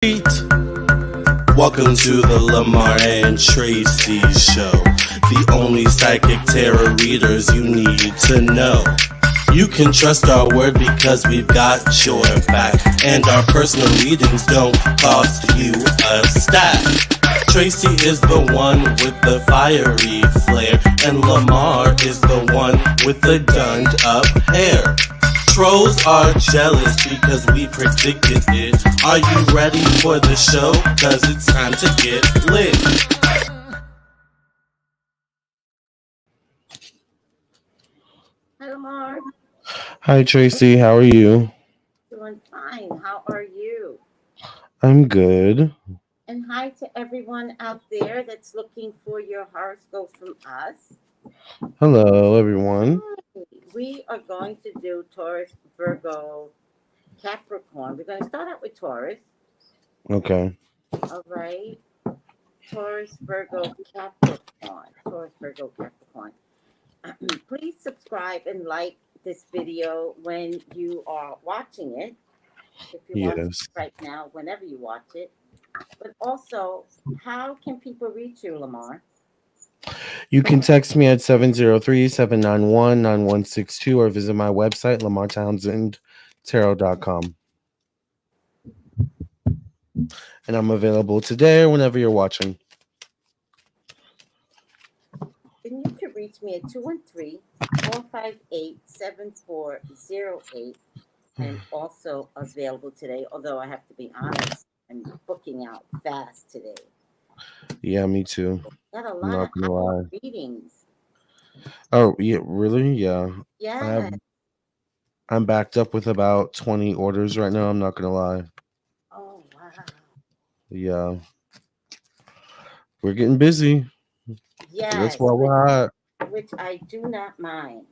Welcome to the Lamarr and Tracy show, the only psychic tarot readers you need to know. You can trust our word because we've got your back, and our personal readings don't cost you a stack. Tracy is the one with the fiery flair, and Lamarr is the one with the donned up hair. Trolls are jealous because we predicted it. Are you ready for the show? Cause it's time to get lit. Hi, Lamarr. Hi, Tracy. How are you? Doing fine. How are you? I'm good. And hi to everyone out there that's looking for your horoscope from us. Hello, everyone. We are going to do Taurus, Virgo, Capricorn. We're going to start out with Taurus. Okay. All right. Taurus, Virgo, Capricorn. Taurus, Virgo, Capricorn. Please subscribe and like this video when you are watching it. If you watch it right now, whenever you watch it. But also, how can people reach you, Lamarr? You can text me at 703-791-9162 or visit my website, lamarrtownsendtarot.com. And I'm available today or whenever you're watching. And you can reach me at 213-458-7408. I'm also available today, although I have to be honest, I'm booking out fast today. Yeah, me too. Got a lot of readings. Oh, yeah, really? Yeah. Yeah. I'm backed up with about 20 orders right now. I'm not going to lie. Oh, wow. Yeah. We're getting busy. Yes. That's why we're hot. Which I do not mind.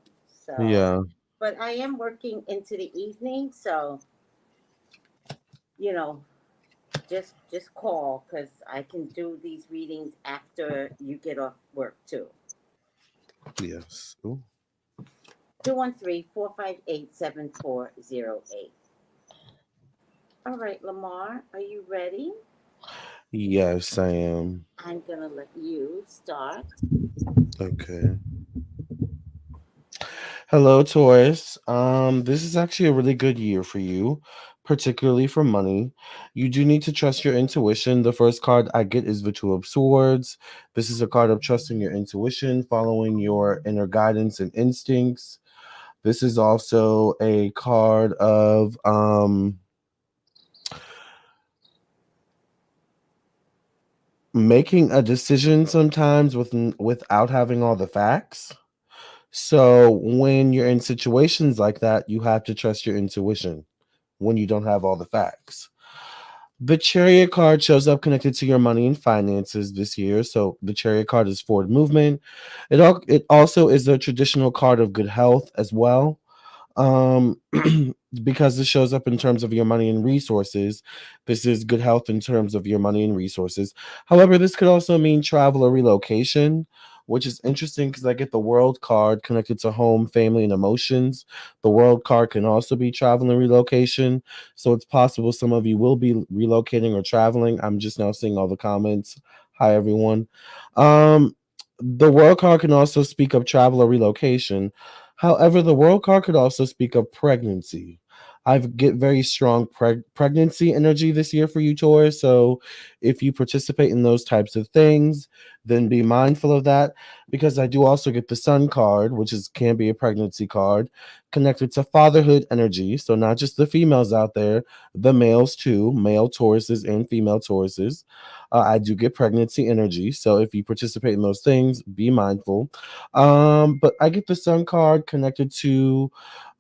So. Yeah. But I am working into the evening, so, you know, just call because I can do these readings after you get off work too. Yes. Ooh. 213-458-7408. All right, Lamarr, are you ready? Yes, I am. I'm going to let you start. Okay. Hello, Taurus. This is actually a really good year for you, particularly for money. You do need to trust your intuition. The first card I get is the Two of Swords. This is a card of trusting your intuition, following your inner guidance and instincts. This is also a card of making a decision sometimes without having all the facts. So when you're in situations like that, you have to trust your intuition when you don't have all the facts. The Chariot card shows up connected to your money and finances this year. So the Chariot card is forward movement. It also is a traditional card of good health as well. Because this shows up in terms of your money and resources. This is good health in terms of your money and resources. However, this could also mean travel or relocation, which is interesting because I get the World card connected to home, family, and emotions. The World card can also be travel and relocation. So it's possible some of you will be relocating or traveling. I'm just now seeing all the comments. Hi, everyone. The World card can also speak of travel or relocation. However, the World card could also speak of pregnancy. I get very strong pregnancy energy this year for you, Taurus. So if you participate in those types of things, then be mindful of that, because I do also get the Sun card, which can be a pregnancy card, connected to fatherhood energy. So not just the females out there, the males too, male Tauruses and female Tauruses. I do get pregnancy energy. So if you participate in those things, be mindful. But I get the Sun card connected to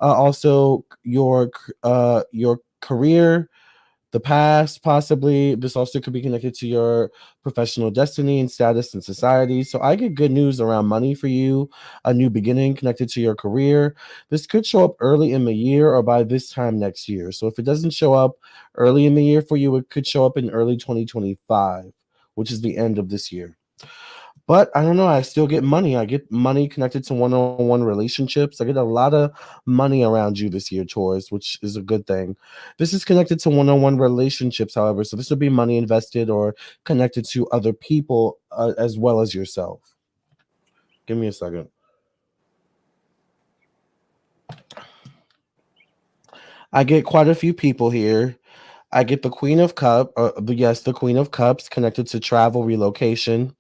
also your career, the past, possibly. This also could be connected to your professional destiny and status in society. So I get good news around money for you, a new beginning connected to your career. This could show up early in the year or by this time next year. So if it doesn't show up early in the year for you, it could show up in early 2025, which is the end of this year. But I don't know. I still get money. I get money connected to one-on-one relationships. I get a lot of money around you this year, Taurus, which is a good thing. This is connected to one-on-one relationships, however. So this would be money invested or connected to other people as well as yourself. Give me a second. I get quite a few people here. I get the Queen of Cup, yes, the Queen of Cups connected to travel, relocation,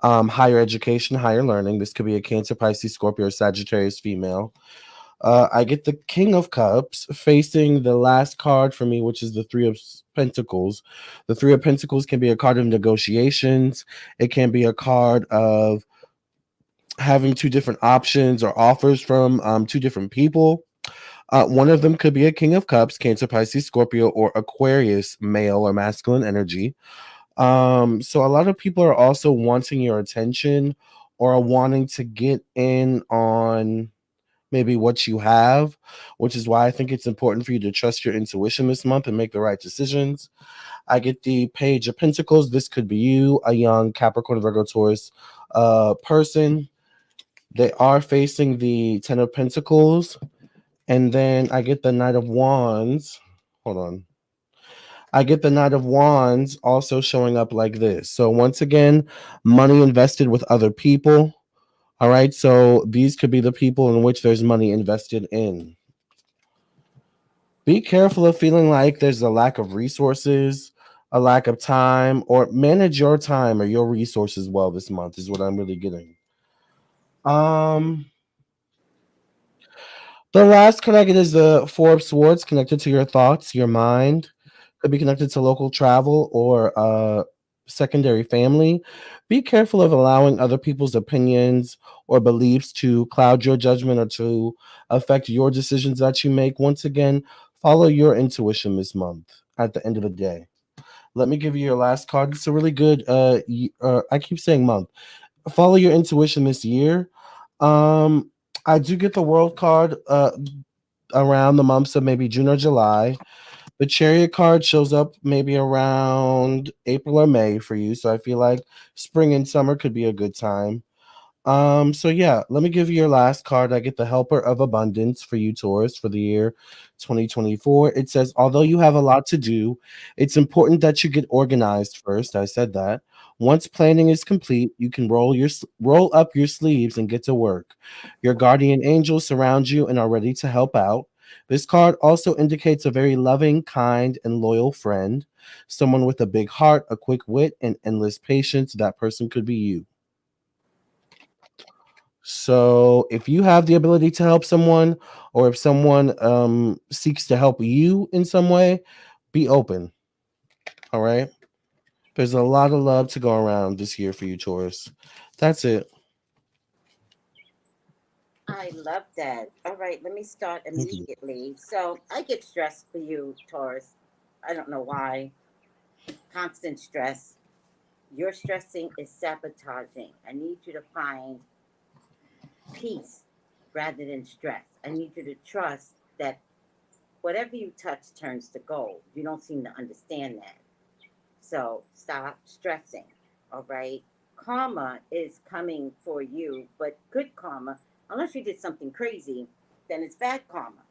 higher education, higher learning. This could be a Cancer, Pisces, Scorpio, or Sagittarius female. I get the King of Cups facing the last card for me, which is the Three of Pentacles. The Three of Pentacles can be a card of negotiations. It can be a card of having two different options or offers from two different people. One of them could be a King of Cups, Cancer, Pisces, Scorpio, or Aquarius, male or masculine energy. So a lot of people are also wanting your attention or are wanting to get in on maybe what you have, which is why I think it's important for you to trust your intuition this month and make the right decisions. I get the Page of Pentacles. This could be you, a young Capricorn, Virgo, Taurus person. They are facing the Ten of Pentacles. And then I get the Knight of Wands. Hold on. I get the Knight of Wands also showing up like this. So once again, money invested with other people. All right. So these could be the people in which there's money invested in. Be careful of feeling like there's a lack of resources, a lack of time, or manage your time or your resources well this month is what I'm really getting. Um, the last card I get is the Four of Swords connected to your thoughts, your mind. Could be connected to local travel or secondary family. Be careful of allowing other people's opinions or beliefs to cloud your judgment or to affect your decisions that you make. Once again, follow your intuition this month at the end of the day. Let me give you your last card. It's a really good I keep saying month. Follow your intuition this year. Um I do get the world card around the months of maybe June or July. The Chariot card shows up maybe around April or May for you. So I feel like spring and summer could be a good time. So yeah, let me give you your last card. I get the Helper of Abundance for you, Taurus, for the year 2024. It says, although you have a lot to do, it's important that you get organized first. I said that. Once planning is complete, you can roll up your sleeves and get to work. Your guardian angels surround you and are ready to help out. This card also indicates a very loving, kind, and loyal friend, someone with a big heart, a quick wit, and endless patience. That person could be you. So if you have the ability to help someone, or if someone seeks to help you in some way, be open. All right. There's a lot of love to go around this year for you, Taurus. That's it. I love that. All right, let me start Thank you. immediately. So I get stressed for you, Taurus. I don't know why. Constant stress. Your stressing is sabotaging. I need you to find peace rather than stress. I need you to trust that whatever you touch turns to gold. You don't seem to understand that. So stop stressing. All right. Karma is coming for you, but good karma, unless you did something crazy, then it's bad karma.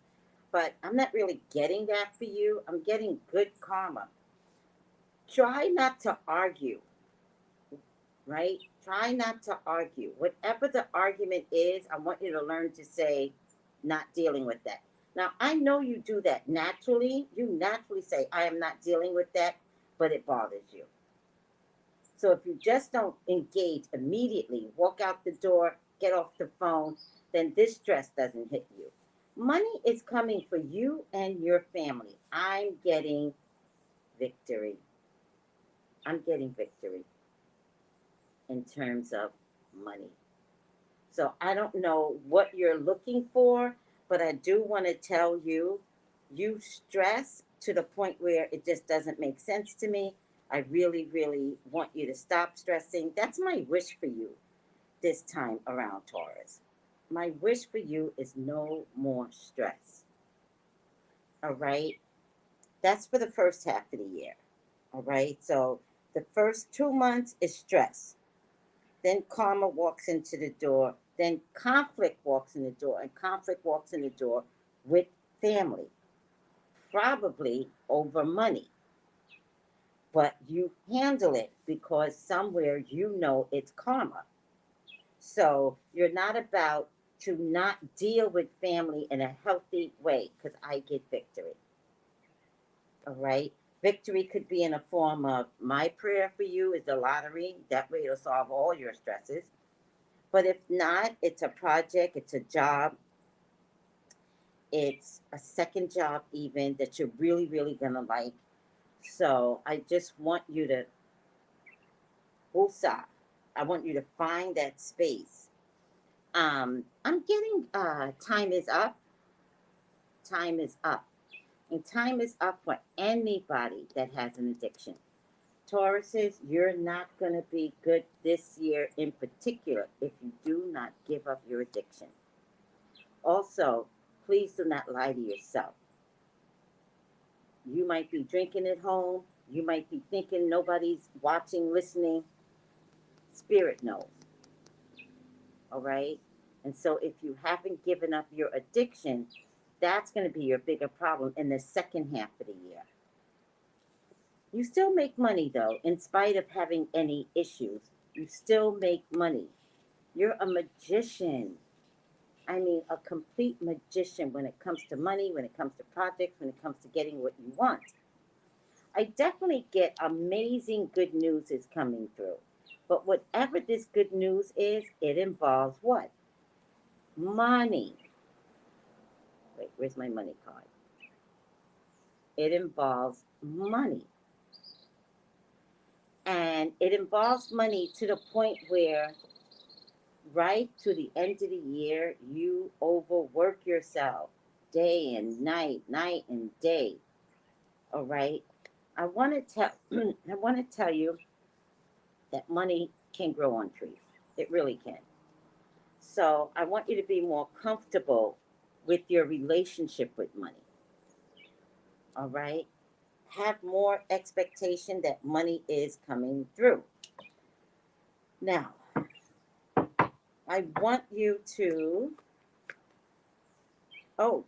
But I'm not really getting that for you. I'm getting good karma. Try not to argue, right? Try not to argue. Whatever the argument is, I want you to learn to say, not dealing with that. Now, I know you do that naturally. You naturally say, I am not dealing with that, but it bothers you. So if you just don't engage immediately, walk out the door, get off the phone, then this stress doesn't hit you. Money is coming for you and your family. I'm getting victory. I'm getting victory in terms of money. So I don't know what you're looking for, but I do want to tell you, you stress to the point where it just doesn't make sense to me. I really, really want you to stop stressing. That's my wish for you this time around, Taurus. My wish for you is no more stress. All right. That's for the first half of the year. All right. So the first 2 months is stress. then karma walks into the door, then conflict walks in the door, and conflict walks in the door with family, probably over money. But you handle it because somewhere you know it's karma. So you're not about to not deal with family in a healthy way, because I get victory. All right. Victory could be in a form of, my prayer for you is the lottery. That way it'll solve all your stresses. But if not, it's a project, it's a job, it's a second job even that you're really, really gonna like. So I just want you to woosah. I want you to find that space. I'm getting time is up. Time is up. And time is up for anybody that has an addiction. Tauruses, you're not going to be good this year in particular if you do not give up your addiction. Also, please do not lie to yourself. You might be drinking at home. You might be thinking nobody's watching, listening. Spirit knows. All right? And so if you haven't given up your addiction, that's going to be your bigger problem in the second half of the year. You still make money, though, in spite of having any issues. You still make money. You're a magician. I mean, a complete magician when it comes to money, when it comes to projects, when it comes to getting what you want. I definitely get amazing good news is coming through. But whatever this good news is, it involves what? Money. Wait, where's my money card? It involves money. And it involves money to the point where right to the end of the year, you overwork yourself day and night, night and day. All right. I want to tell you that money can grow on trees. It really can. So I want you to be more comfortable with your relationship with money. All right. Have more expectation that money is coming through. Now, I want you to,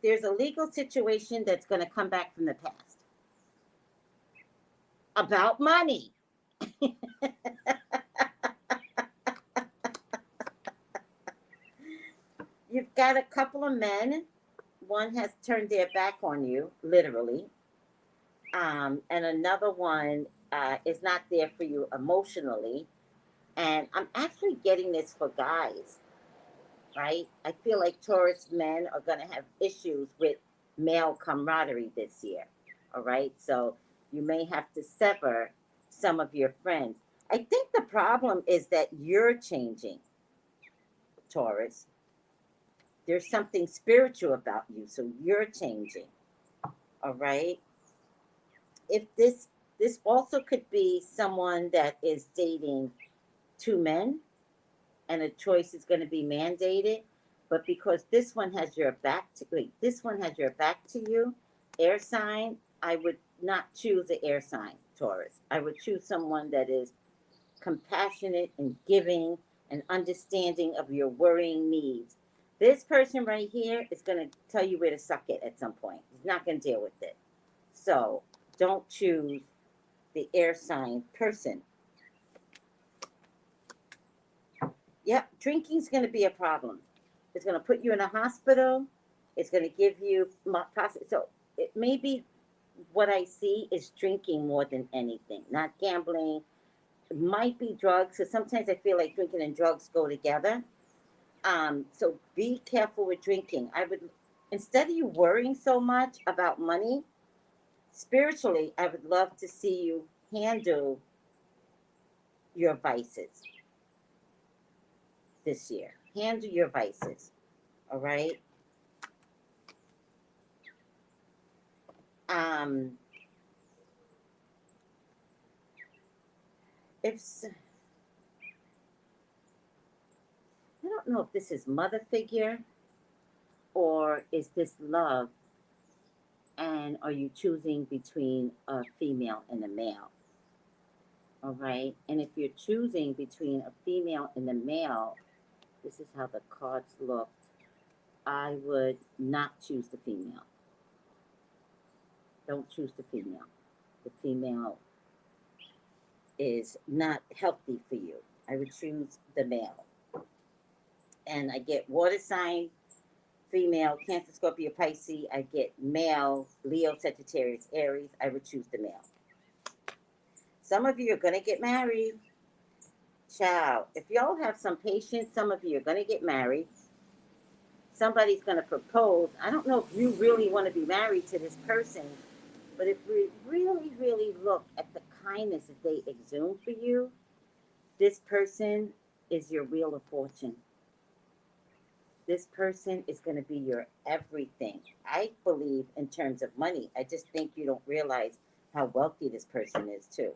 there's a legal situation that's going to come back from the past about money. You've got a couple of men. One has turned their back on you, literally. And another one is not there for you emotionally. And I'm actually getting this for guys, right? I feel like Taurus men are going to have issues with male camaraderie this year, all right? So you may have to sever some of your friends. I think the problem is that you're changing, Taurus. There's something spiritual about you, so you're changing, all right? If this also could be someone that is dating two men, and a choice is going to be mandated, but because this one has your back to you, air sign, I would not choose an air sign, Taurus. I would choose someone that is compassionate and giving and understanding of your worrying needs. This person right here is going to tell you where to suck it at some point. He's not going to deal with it. So don't choose the air sign person. Yep, drinking's going to be a problem. It's going to put you in a hospital. It's going to give you so it may be what I see is drinking more than anything, not gambling. It might be drugs. So sometimes I feel like drinking and drugs go together. So be careful with drinking. I would, instead of you worrying so much about money, spiritually, I would love to see you handle your vices this year. Handle your vices. All right. I don't know if this is mother figure or is this love, and are you choosing between a female and a male? All right. And if you're choosing between a female and a male, this is how the cards looked. I would not choose the female. Don't choose the female. The female is not healthy for you. I would choose the male. And I get water sign, female, Cancer, Scorpio, Pisces. I get male, Leo, Sagittarius, Aries. I would choose the male. Some of you are going to get married. Child, if y'all have some patience, some of you are going to get married. Somebody's going to propose. I don't know if you really want to be married to this person, but if we really, really look at the kindness that they exude for you, this person is your wheel of fortune. This person is going to be your everything. I believe in terms of money. I just think you don't realize how wealthy this person is too.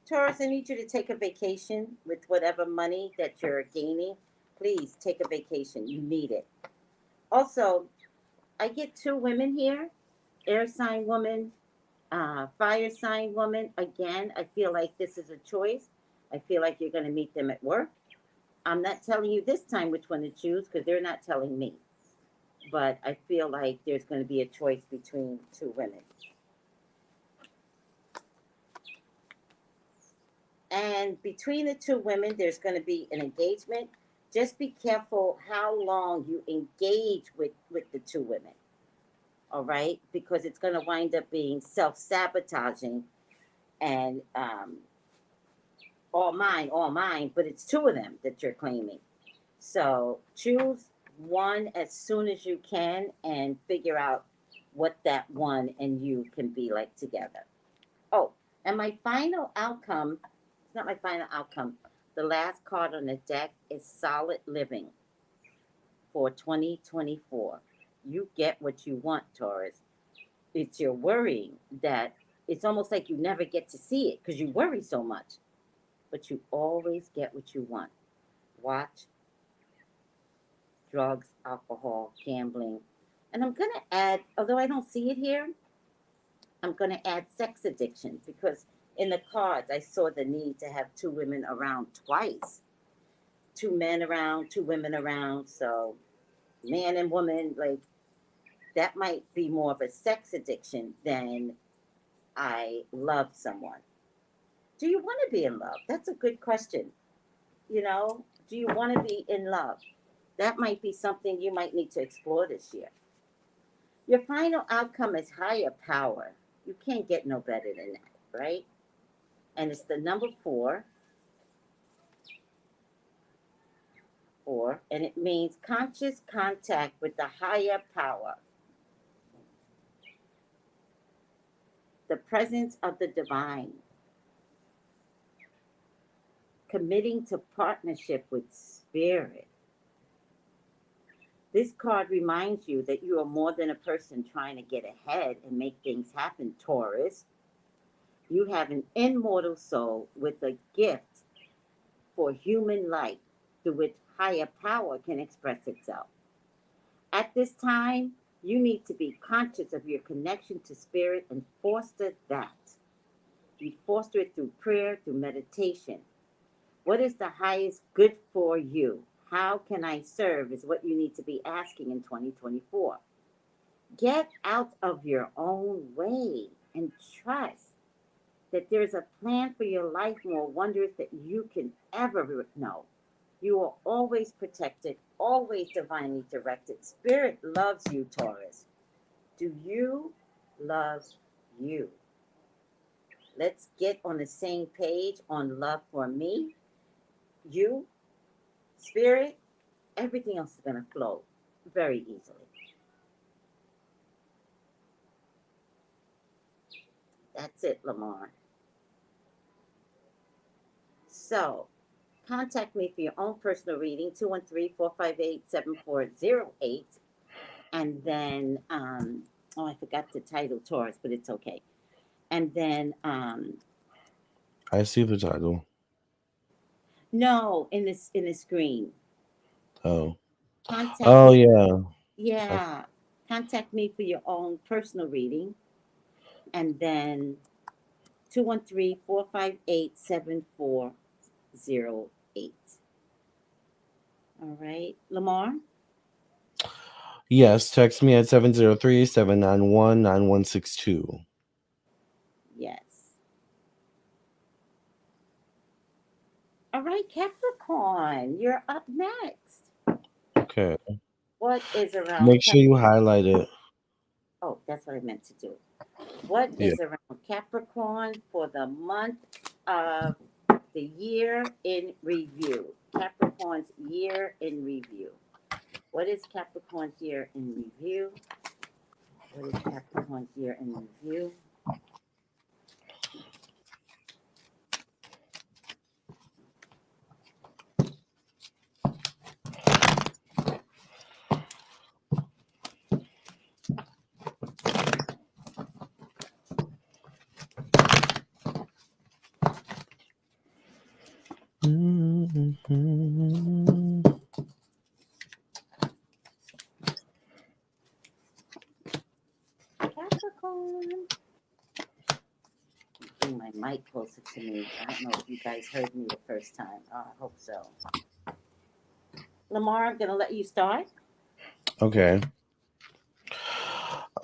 Taurus, I need you to take a vacation with whatever money that you're gaining. Please take a vacation. You need it. Also, I get two women here, air sign woman, fire sign woman. Again, I feel like this is a choice. I feel like you're going to meet them at work. I'm not telling you this time which one to choose because they're not telling me. But I feel like there's going to be a choice between two women. And between the two women, there's going to be an engagement. Just be careful how long you engage with the two women. All right? Because it's going to wind up being self-sabotaging and all mine, but it's two of them that you're claiming. So choose one as soon as you can and figure out what that one and you can be like together. Oh, and my final outcome, it's not my final outcome. The last card on the deck is solid living for 2024. You get what you want, Taurus. It's your worrying that it's almost like you never get to see it because you worry so much. But you always get what you want. Watch drugs, alcohol, gambling. And I'm going to add, although I don't see it here, I'm going to add sex addiction because in the cards, I saw the need to have two women around twice. Two men around, two women around. So man and woman, like that might be more of a sex addiction than I love someone. Do you want to be in love? That's a good question. You know, do you want to be in love? That might be something you might need to explore this year. Your final outcome is higher power. You can't get no better than that, right? And it's the number 4. 4, and it means conscious contact with the higher power. The presence of the divine. Committing to partnership with spirit. This card reminds you that you are more than a person trying to get ahead and make things happen, Taurus. You have an immortal soul with a gift for human life through which higher power can express itself. At this time, you need to be conscious of your connection to spirit and foster that. You foster it through prayer, through meditation. What is the highest good for you? How can I serve is what you need to be asking in 2024. Get out of your own way and trust that there's a plan for your life more wondrous than you can ever know. You are always protected, always divinely directed. Spirit loves you, Taurus. Do you love you? Let's get on the same page on love for me. You, spirit, everything else is going to flow very easily. That's it, Lamarr. So, contact me for your own personal reading, 213-458-7408. And then, I forgot the title, Taurus, but it's okay. And then, I see the title. no, in the screen. Oh. Contact Oh me. yeah. Yeah. contact me for your own personal reading. And then 213-458-7408. All right, Lamarr? Yes, text me at 703-791-9162. Yes. All right, Capricorn, you're up next. Okay. What is around Make sure you highlight it. Oh, that's what I meant to do. What Yeah. is around Capricorn for the month of the year in review? Capricorn's year in review. What is Capricorn's year in review? What is Capricorn's year in review? Capricorn. Bring my mic closer to me. I don't know if you guys heard me the first time. Oh, I hope so. Lamarr, I'm gonna let you start. Okay.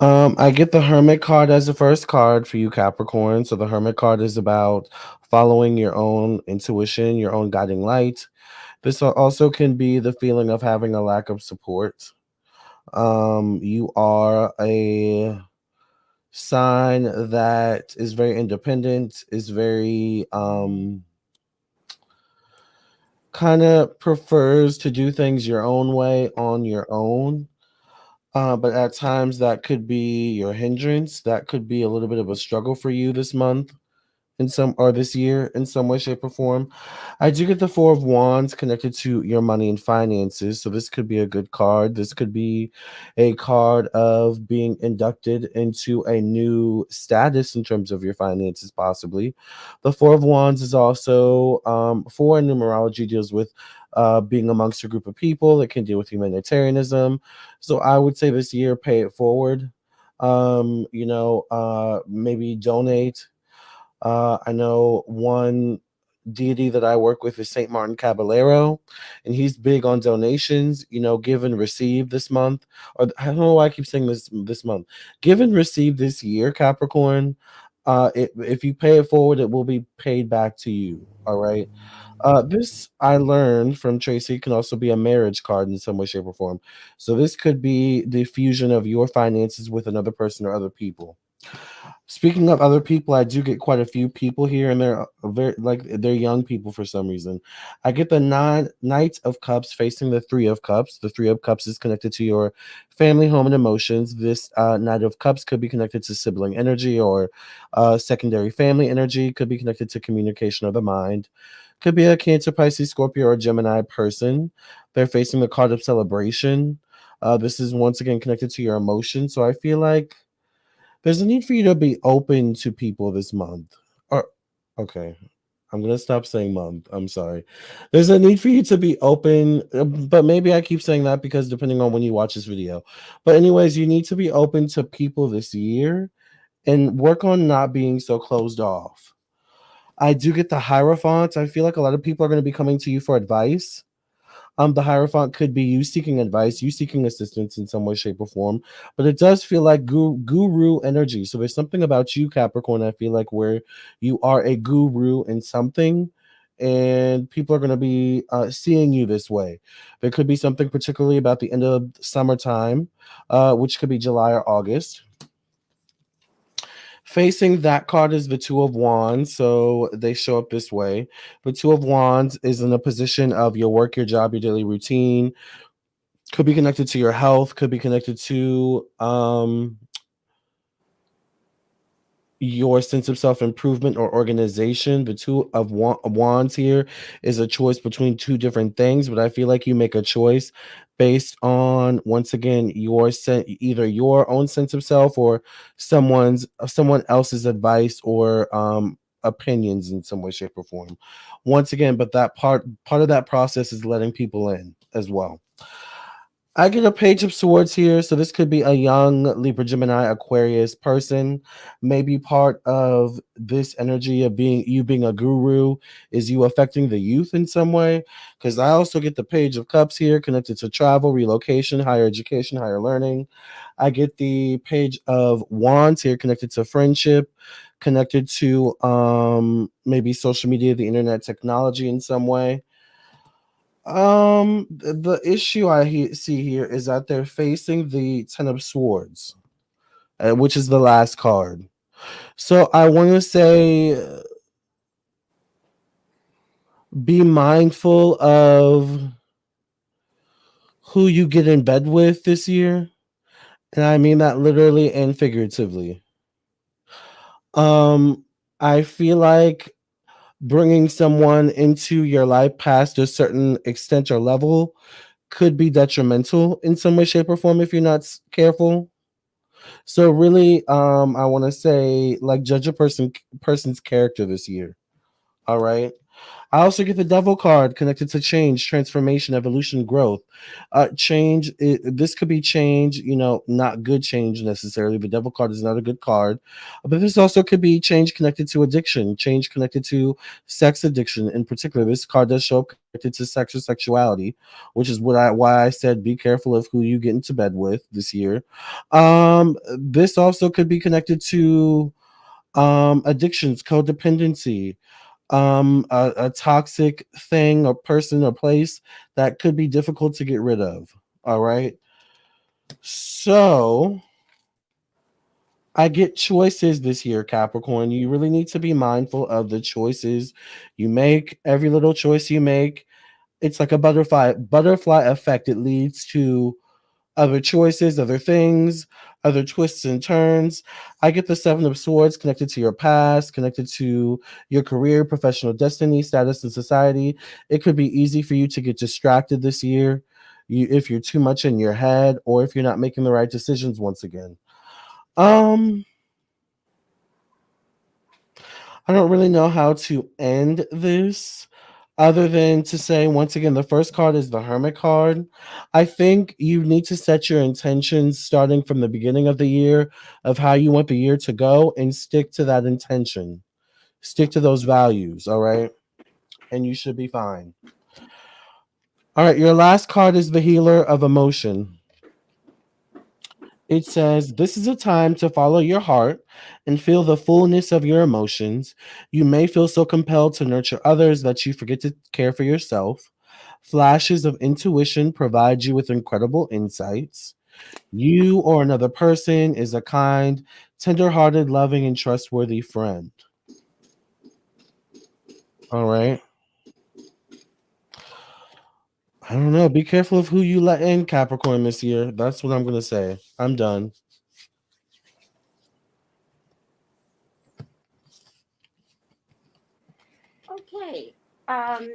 I get the Hermit card as the first card for you, Capricorn. So the Hermit card is about following your own intuition, your own guiding light. This also can be the feeling of having a lack of support. You are a sign that is very independent, is very kind of prefers to do things your own way on your own. But at times that could be your hindrance. That could be a little bit of a struggle for you this month this year in some way, shape, or form. I do get the Four of Wands connected to your money and finances. So this could be a good card. This could be a card of being inducted into a new status in terms of your finances, possibly. The Four of Wands is also, for numerology, deals with being amongst a group of people. It can deal with humanitarianism. So I would say this year, pay it forward. Maybe donate. I know one deity that I work with is Saint Martin Caballero, and he's big on donations. Give and receive this month, or I don't know why I keep saying this month. Give and receive this year, Capricorn. If you pay it forward, it will be paid back to you. All right. This I learned from Tracy can also be a marriage card in some way, shape, or form. So this could be the fusion of your finances with another person or other people. Speaking of other people, I do get quite a few people here, and they're young people for some reason. I get the Knight of Cups facing the Three of Cups. The Three of Cups is connected to your family, home, and emotions. This Knight of Cups could be connected to sibling energy or secondary family energy. Could be connected to communication of the mind. Could be a Cancer, Pisces, Scorpio, or Gemini person. They're facing the card of celebration. This is once again connected to your emotions. So I feel like there's a need for you to be open to people this month. Okay, I'm going to stop saying month. I'm sorry. There's a need for you to be open, but maybe I keep saying that because depending on when you watch this video. But anyways, you need to be open to people this year and work on not being so closed off. I do get the Hierophant. I feel like a lot of people are going to be coming to you for advice. The Hierophant could be you seeking advice, you seeking assistance in some way, shape, or form. But it does feel like guru energy. So there's something about you, Capricorn, I feel like where you are a guru in something, and people are going to be seeing you this way. There could be something particularly about the end of summertime, which could be July or August. Facing that card is the Two of Wands, so they show up this way. The Two of Wands is in a position of your work, your job, your daily routine. Could be connected to your health, could be connected to your sense of self-improvement or organization. The Two of Wands here is a choice between two different things, but I feel like you make a choice based on, once again, either your own sense of self or someone else's advice or opinions in some way, shape, or form. Once again, but that part of that process is letting people in as well. I get a page of swords here, so this could be a young Libra, Gemini, Aquarius person. Maybe part of this energy of being a guru is you affecting the youth in some way. Because I also get the page of cups here connected to travel, relocation, higher education, higher learning. I get the page of wands here connected to friendship, connected to maybe social media, the internet, technology in some way. The issue see here is that they're facing the Ten of Swords, which is the last card. So I want to say be mindful of who you get in bed with this year. And I mean that literally and figuratively. Um, I feel like bringing someone into your life past a certain extent or level could be detrimental in some way, shape, or form if you're not careful. So really, I want to say like judge a person's character this year. All right. I also get the devil card connected to change, transformation, evolution, growth. This could be change, not good change necessarily. The devil card is not a good card. But this also could be change connected to addiction, change connected to sex addiction. In particular, this card does show up connected to sex or sexuality, which is why I said be careful of who you get into bed with this year. This also could be connected to addictions, codependency, a toxic thing, a person, a place that could be difficult to get rid of. All right. So I get choices this year, Capricorn. You really need to be mindful of the choices you make. Every little choice you make, it's like a butterfly effect. It leads to other choices, other things, other twists and turns. I get the Seven of Swords connected to your past, connected to your career, professional destiny, status in society. It could be easy for you to get distracted this year, if you're too much in your head or if you're not making the right decisions once again. Um, I don't really know how to end this other than to say once again the first card is the Hermit card. I think you need to set your intentions starting from the beginning of the year of how you want the year to go and stick to that intention. Stick to those values, all right? And you should be fine. All right, your last card is the Healer of Emotion. It says, this is a time to follow your heart and feel the fullness of your emotions. You may feel so compelled to nurture others that you forget to care for yourself. Flashes of intuition provide you with incredible insights. You or another person is a kind, tender-hearted, loving, and trustworthy friend. All right. I don't know. Be careful of who you let in, Capricorn, this year. That's what I'm going to say. I'm done. Okay. Um,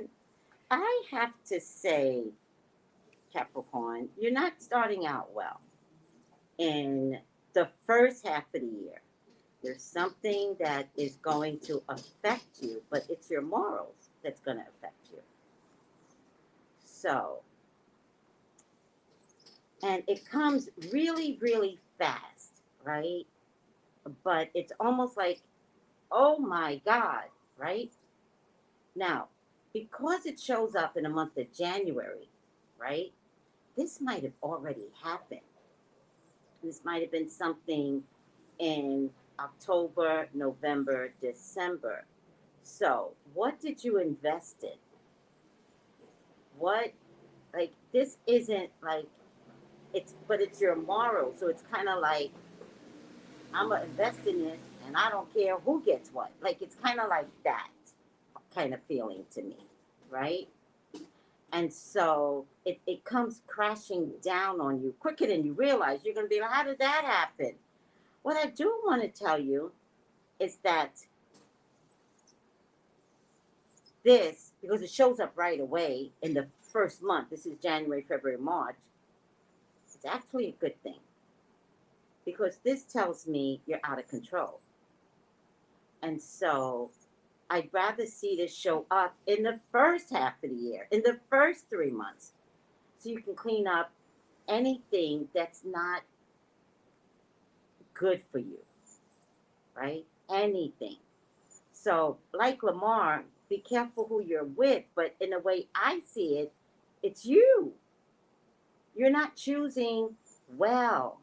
I have to say, Capricorn, you're not starting out well in the first half of the year. There's something that is going to affect you, but it's your morals that's going to affect you. So, and it comes really, really fast, right? But it's almost like, oh my God, right? Now, because it shows up in the month of January, right? This might have already happened. This might have been something in October, November, December. So, what did you invest in? What, like, this isn't like, but it's your moral. So, it's kind of like, I'm going to invest in this and I don't care who gets what. Like, it's kind of like that kind of feeling to me, right? And so it comes crashing down on you quicker than you realize. You're going to be like, how did that happen? What I do want to tell you is that this, because it shows up right away in the first month, this is January, February, March, it's actually a good thing. Because this tells me you're out of control. And so I'd rather see this show up in the first half of the year, in the first 3 months, so you can clean up anything that's not good for you, right? Anything. So, like Lamarr, be careful who you're with, but in the way I see it, it's you. You're not choosing well,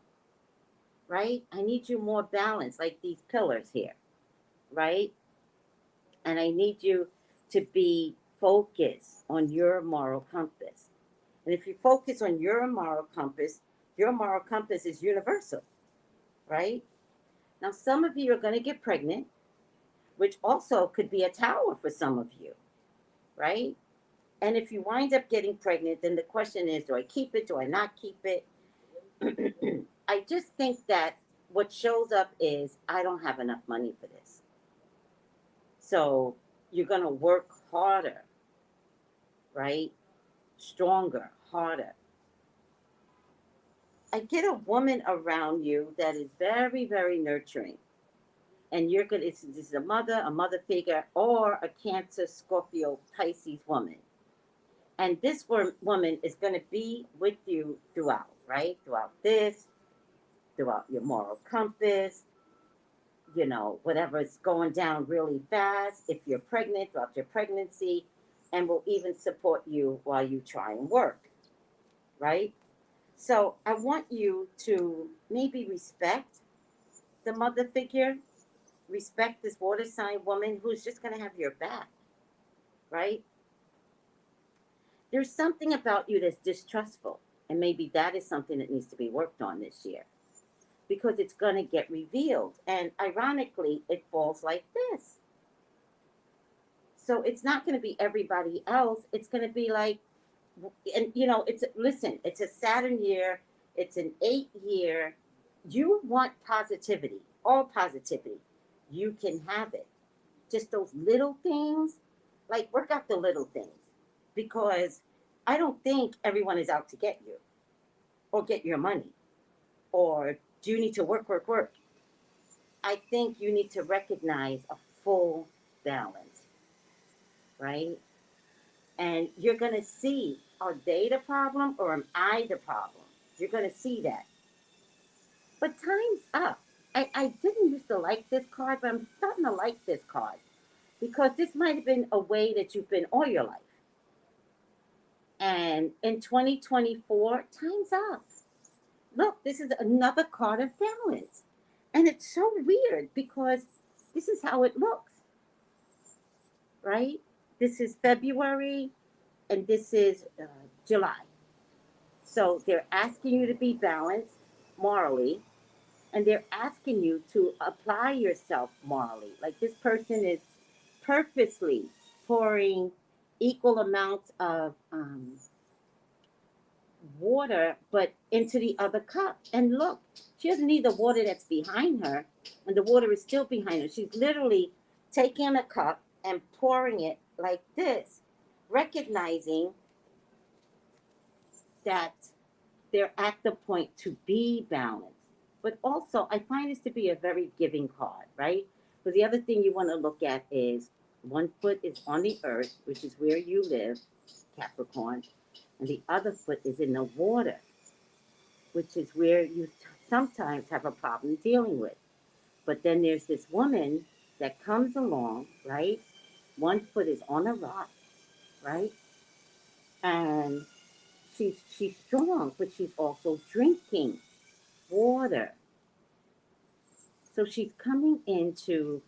right? I need you more balanced, like these pillars here, right? And I need you to be focused on your moral compass. And if you focus on your moral compass is universal, right? Now, some of you are going to get pregnant, which also could be a tower for some of you, right? And if you wind up getting pregnant, then the question is, do I keep it? Do I not keep it? I just think that what shows up is, I don't have enough money for this. So you're going to work harder, right? Stronger, harder. I get a woman around you that is very, very nurturing. And you're going to, this is a mother figure, or a Cancer, Scorpio, Pisces woman. And this woman is going to be with you throughout, right? Throughout your moral compass, whatever's going down really fast. If you're pregnant, throughout your pregnancy, and will even support you while you try and work, right? So I want you to maybe respect the mother figure, respect this water sign woman who's just going to have your back, right? There's something about you that's distrustful, and maybe that is something that needs to be worked on this year, because it's going to get revealed. And ironically, it falls like this. So it's not going to be everybody else. It's going to be like, and it's a Saturn year. It's an 8-year. You want positivity, all positivity. You can have it. Just those little things, like work out the little things. Because I don't think everyone is out to get you or get your money, or do you need to work? I think you need to recognize a full balance, right? And you're going to see, are they the problem or am I the problem? You're going to see that. But time's up. I didn't used to like this card, but I'm starting to like this card, because this might have been a way that you've been all your life. And in 2024, time's up. Look, this is another card of balance. And it's so weird because this is how it looks, right? This is February and this is July. So they're asking you to be balanced morally, and they're asking you to apply yourself morally. Like this person is purposely pouring equal amounts of water, but into the other cup. And look, she doesn't need the water that's behind her, and the water is still behind her. She's literally taking a cup and pouring it like this, recognizing that they're at the point to be balanced. But also, I find this to be a very giving card, right? Because the other thing you want to look at is one foot is on the earth, which is where you live, Capricorn, and the other foot is in the water, which is where you sometimes have a problem dealing with. But then there's this woman that comes along, right? One foot is on a rock, right? And she's strong, but she's also drinking water. So she's coming in to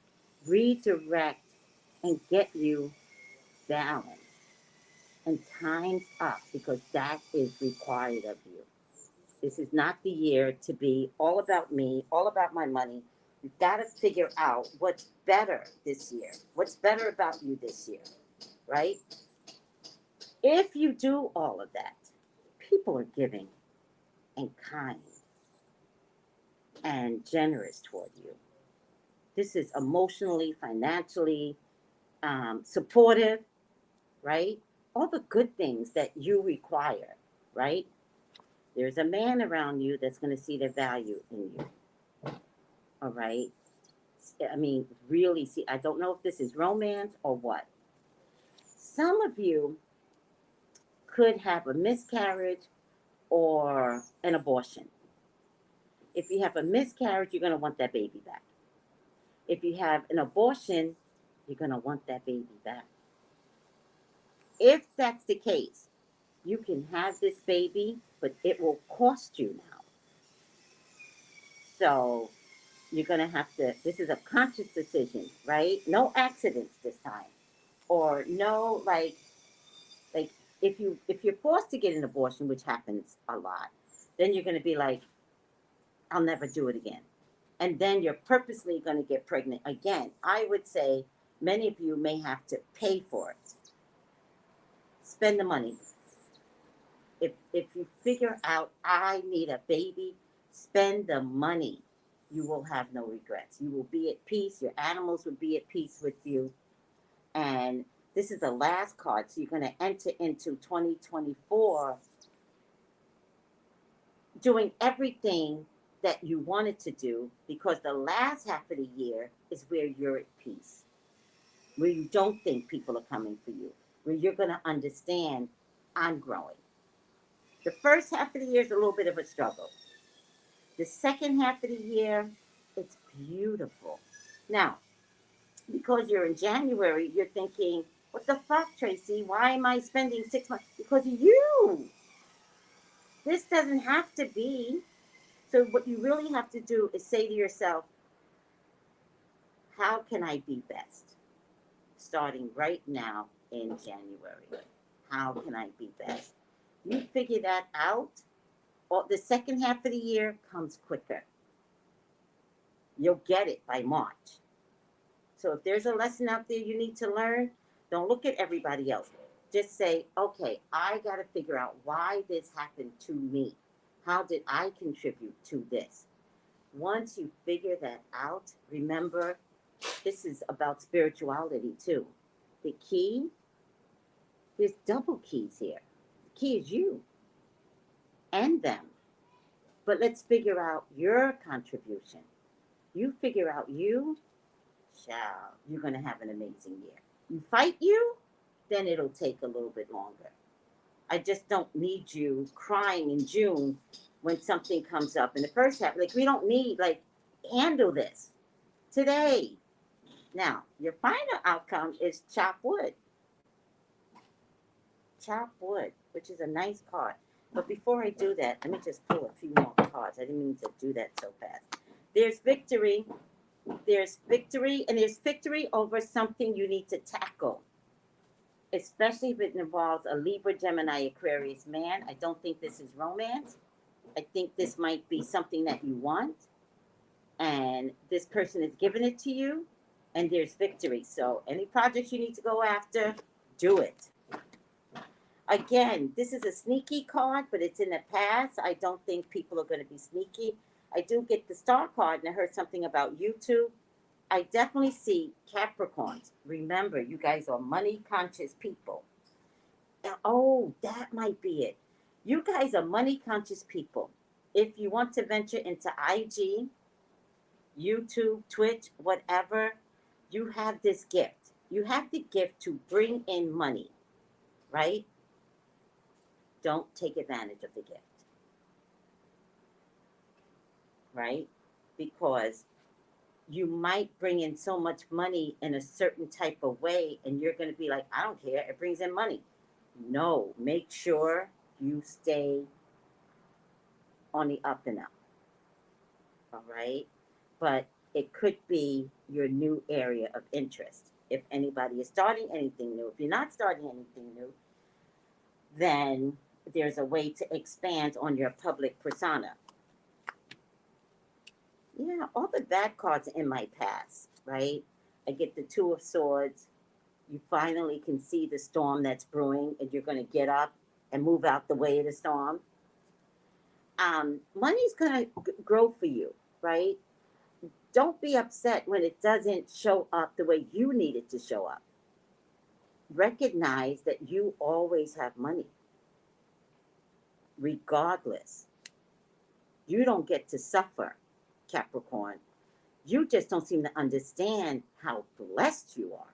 redirect and get you balanced. And time's up, because that is required of you. This is not the year to be all about me, all about my money. You've got to figure out what's better this year. What's better about you this year, right? If you do all of that, people are giving and kind and generous toward you. This is emotionally, financially supportive, right? All the good things that you require, right? There's a man around you that's going to see the value in you, all right? I mean, really see, I don't know if this is romance or what. Some of you could have a miscarriage or an abortion. If you have a miscarriage, you're going to want that baby back. If you have an abortion, you're going to want that baby back. If that's the case, you can have this baby, but it will cost you now. So you're going to have to, this is a conscious decision, right? No accidents this time. Or no, like if you're forced to get an abortion, which happens a lot, then you're going to be like, I'll never do it again. And then you're purposely going to get pregnant again. I would say many of you may have to pay for it. Spend the money. If you figure out I need a baby, spend the money. You will have no regrets. You will be at peace. Your animals will be at peace with you. And this is the last card. So you're going to enter into 2024 doing everything that you wanted to do, because the last half of the year is where you're at peace, where you don't think people are coming for you, where you're going to understand I'm growing. The first half of the year is a little bit of a struggle. The second half of the year, it's beautiful. Now, because you're in January, you're thinking, what the fuck, Tracy? Why am I spending 6 months? Because of you. This doesn't have to be. So what you really have to do is say to yourself, how can I be best? Starting right now in January. How can I be best? You figure that out, or the second half of the year comes quicker. You'll get it by March. So if there's a lesson out there you need to learn, don't look at everybody else. Just say, okay, I got to figure out why this happened to me. How did I contribute to this? Once you figure that out, remember, this is about spirituality too. The key, there's double keys here. The key is you and them. But let's figure out your contribution. You figure out you, child, you're going to have an amazing year. You fight you, then it'll take a little bit longer. I just don't need you crying in June when something comes up in the first half. Like, we don't need, handle this today. Now, your final outcome is chop wood. Chop wood, which is a nice card. But before I do that, let me just pull a few more cards. I didn't mean to do that so fast. There's victory. There's victory, and there's victory over something you need to tackle. Especially if it involves a Libra, Gemini, Aquarius man. I don't think this is romance. I think this might be something that you want. And this person is giving it to you. And there's victory. So any projects you need to go after, do it. Again, this is a sneaky card, but it's in the past. I don't think people are going to be sneaky. I do get the star card, and I heard something about YouTube. I definitely see Capricorns. Remember, you guys are money-conscious people. Oh, that might be it. You guys are money-conscious people. If you want to venture into IG, YouTube, Twitch, whatever, you have this gift. You have the gift to bring in money, right? Don't take advantage of the gift, right? Because you might bring in so much money in a certain type of way, and you're going to be like, I don't care, it brings in money. No, make sure you stay on the up and up, all right? But it could be your new area of interest. If anybody is starting anything new, if you're not starting anything new, then there's a way to expand on your public persona. Yeah, all the bad cards are in my past, right? I get the Two of Swords. You finally can see the storm that's brewing, and you're going to get up and move out the way of the storm. Money's going to grow for you, right? Don't be upset when it doesn't show up the way you need it to show up. Recognize that you always have money, regardless. You don't get to suffer, Capricorn. You just don't seem to understand how blessed you are.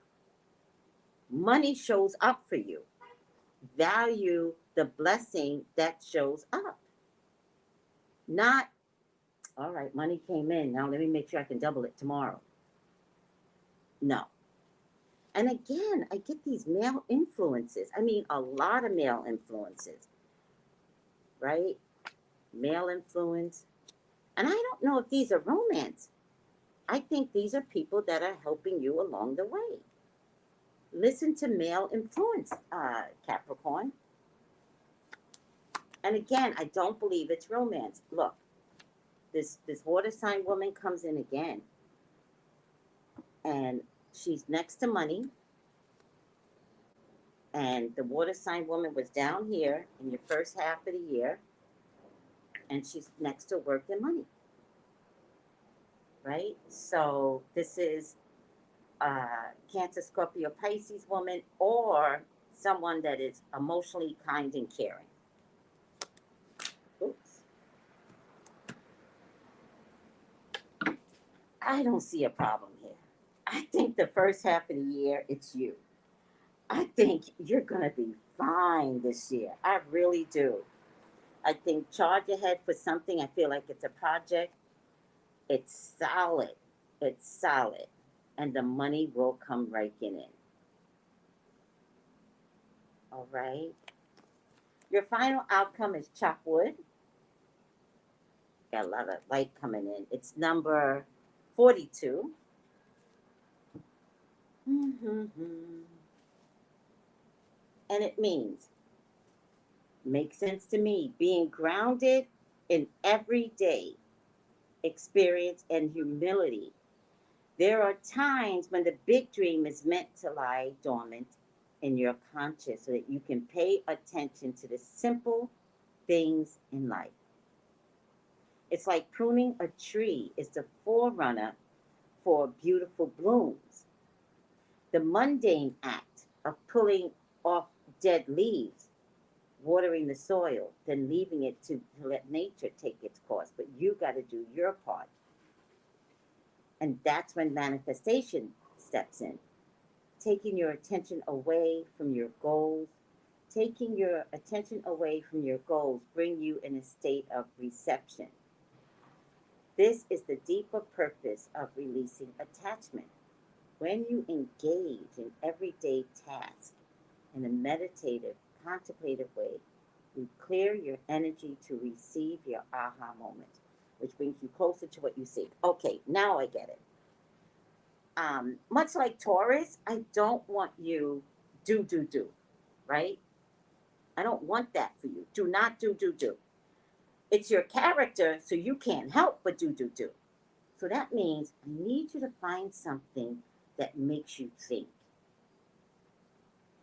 Money shows up for you. Value the blessing that shows up. Not, all right, money came in. Now let me make sure I can double it tomorrow. No. And again, I get these male influences. I mean, a lot of male influences, right? Male influence. And I don't know if these are romance. I think these are people that are helping you along the way. Listen to male influence, Capricorn. And again, I don't believe it's romance. Look, this water sign woman comes in again. And she's next to money. And the water sign woman was down here in your first half of the year. And she's next to work and money. Right? So this is Cancer, Scorpio, Pisces woman, or someone that is emotionally kind and caring. Oops. I don't see a problem here. I think the first half of the year, it's you. I think you're going to be fine this year. I really do. I think charge ahead for something. I feel like it's a project. It's solid. It's solid. And the money will come raking in. All right. Your final outcome is chop wood. Got a lot of light coming in. It's number 42. And it means, makes sense to me, being grounded in everyday experience and humility. There are times when the big dream is meant to lie dormant in your conscious so that you can pay attention to the simple things in life. It's like pruning a tree is the forerunner for beautiful blooms. The mundane act of pulling off dead leaves, watering the soil, then leaving it to let nature take its course. But you got to do your part. And that's when manifestation steps in. Taking your attention away from your goals. Taking your attention away from your goals bring you in a state of reception. This is the deeper purpose of releasing attachment. When you engage in everyday tasks in a meditative, contemplative way, you clear your energy to receive your aha moment, which brings you closer to what you seek. Okay, now I get it. Much like Taurus, I don't want you do, right? I don't want that for you. Do not do. It's your character, so you can't help but do. So that means I need you to find something that makes you think.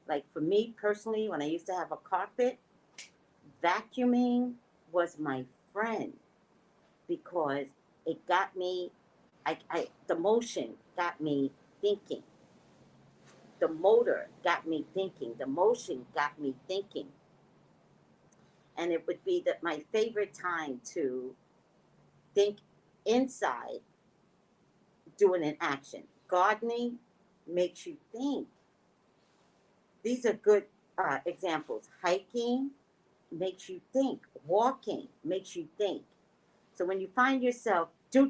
Like for me personally, when I used to have a carpet, vacuuming was my friend because it got me, the motion got me thinking. The motor got me thinking. The motion got me thinking. And it would be my favorite time to think inside doing an action. Gardening makes you think. These are good examples. Hiking makes you think. Walking makes you think. So when you find yourself, do.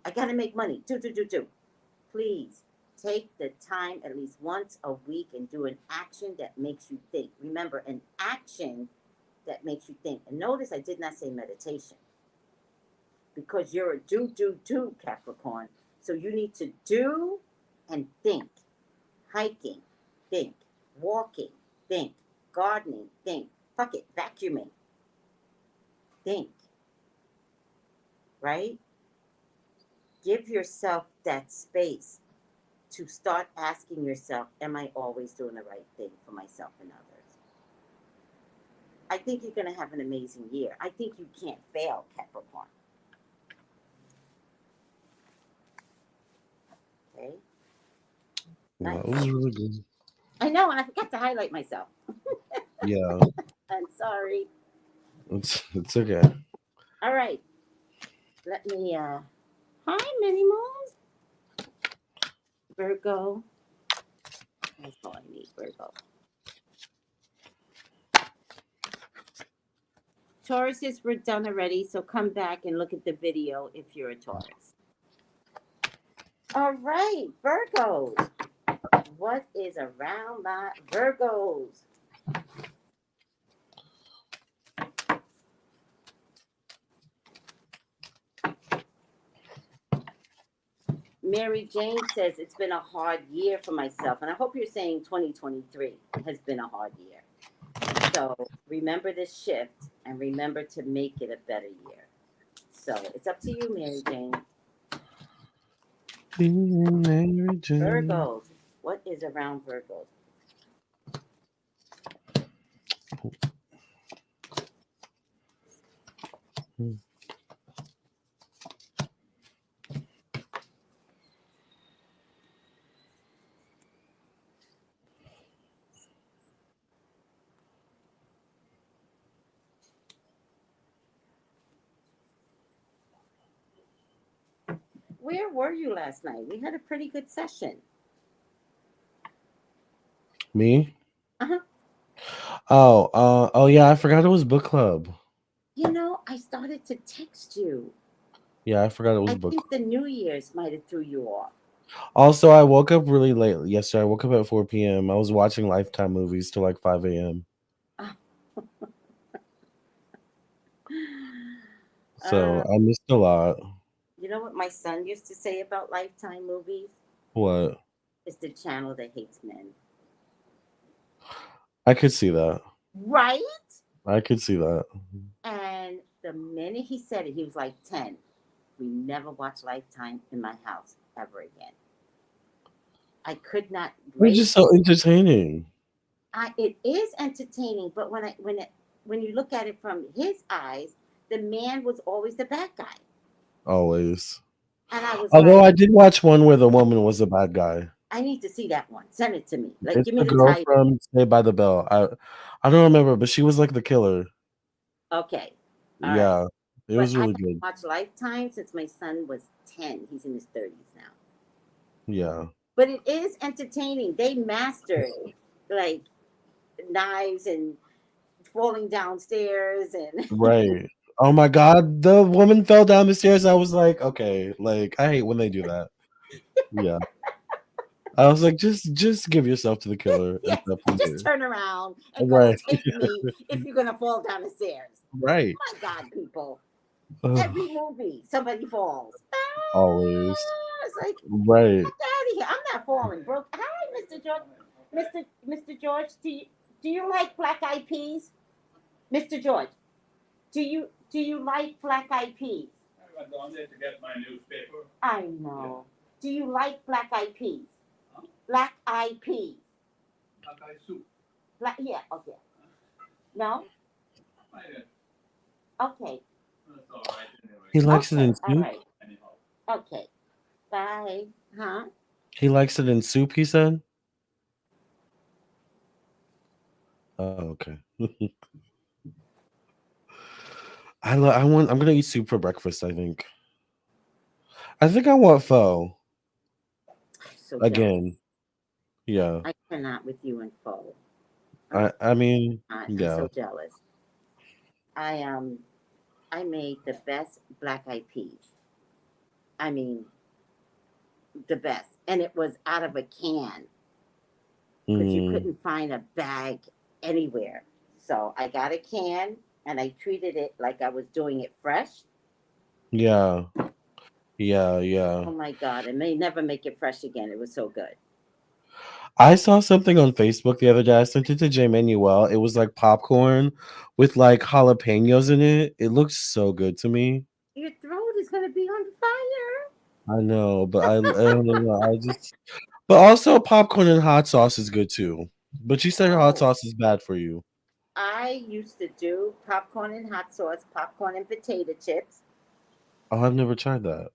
I got to make money. Do. Please take the time at least once a week and do an action that makes you think. Remember, an action that makes you think. And notice I did not say meditation because you're a do, Capricorn. So you need to do and think. Hiking, think. Walking, think. Gardening, think. Fuck it, vacuuming. Think. Right? Give yourself that space to start asking yourself, am I always doing the right thing for myself and others? I think you're going to have an amazing year. I think you can't fail, Capricorn. Okay? Yeah, Nice. it was really good. I know, and I forgot to highlight myself. Yeah, I'm sorry. it's okay. All right. Let me, hi, Minnie Moons. Virgo. That's all I need, Virgo. Tauruses were done already, so come back and look at the video if you're a Taurus. All right, Virgos. What is around my Virgos? Mary Jane says it's been a hard year for myself, and I hope you're saying 2023 has been a hard year. So remember this shift and remember to make it a better year. So it's up to you, Mary Jane. Mary Jane. Virgos. What is around Virgos? Where were you last night? We had a pretty good session. Me? Uh-huh. Oh yeah, I forgot it was book club. You know, I started to text you. Yeah, I forgot it was I book think club. the New Year's might have threw you off. Also, I woke up really late yesterday. I woke up at 4 p.m. I was watching Lifetime movies till like 5 a.m. So I missed a lot. You know what my son used to say about Lifetime movies? What? It's the channel that hates men. I could see that. Right? I could see that. And the minute he said it, he was like 10. We never watched Lifetime in my house ever again. I could not. It's just so entertaining. It is entertaining, but when you look at it from his eyes, the man was always the bad guy. Always. And I was Although like, I did watch one where the woman was a bad guy. I need to see that one. Send it to me. Like, It's give me the the girl title. from Saved by the Bell. I don't remember, but she was like the killer. Okay. All Yeah. right. It was really good. I watched Lifetime since my son was 10. He's in his 30s now. Yeah. But it is entertaining. They mastered like knives and falling downstairs and Right. Oh my God. The woman fell down the stairs. I was like, okay. Like, I hate when they do that. Yeah. I was like, just give yourself to the killer. yes, just It. turn around and Right. come take me if you're gonna fall down the stairs. Right. Oh my God, people. Ugh. Every movie, somebody falls. Always. It's like, Right. get out of here. I'm not falling, bro. Hi, Mr. George. Mr. George, do you like black eyed peas? Mr. George, do you like black eyed peas? I went down there to get my newspaper. I know. Yeah. Do you like black eyed peas? Huh? Black eyed peas. Black eyed soup. Yeah, okay. No? I did. Okay. That's all right anyway. He likes it in All soup? right. Okay. Bye. Huh? He likes it in soup, he said? Oh, okay. I'm gonna eat soup for breakfast, I think. I think I want pho. So again. Yeah. I cannot with you and pho. I mean, I'm yeah. so jealous. I made the best black eyed peas. I mean, the best, and it was out of a can because you couldn't find a bag anywhere. So I got a can and I treated it like I was doing it fresh. Yeah. Yeah. Oh my God! I may never make it fresh again. It was so good. I saw something on Facebook the other day. I sent it to J Manuel. It was like popcorn with like jalapenos in it. It looks so good to me. Your throat is gonna be on fire. I know, but I don't know. But also popcorn and hot sauce is good too. But you said hot sauce is bad for you. I used to do popcorn and hot sauce, popcorn and potato chips. Oh, I've never tried that.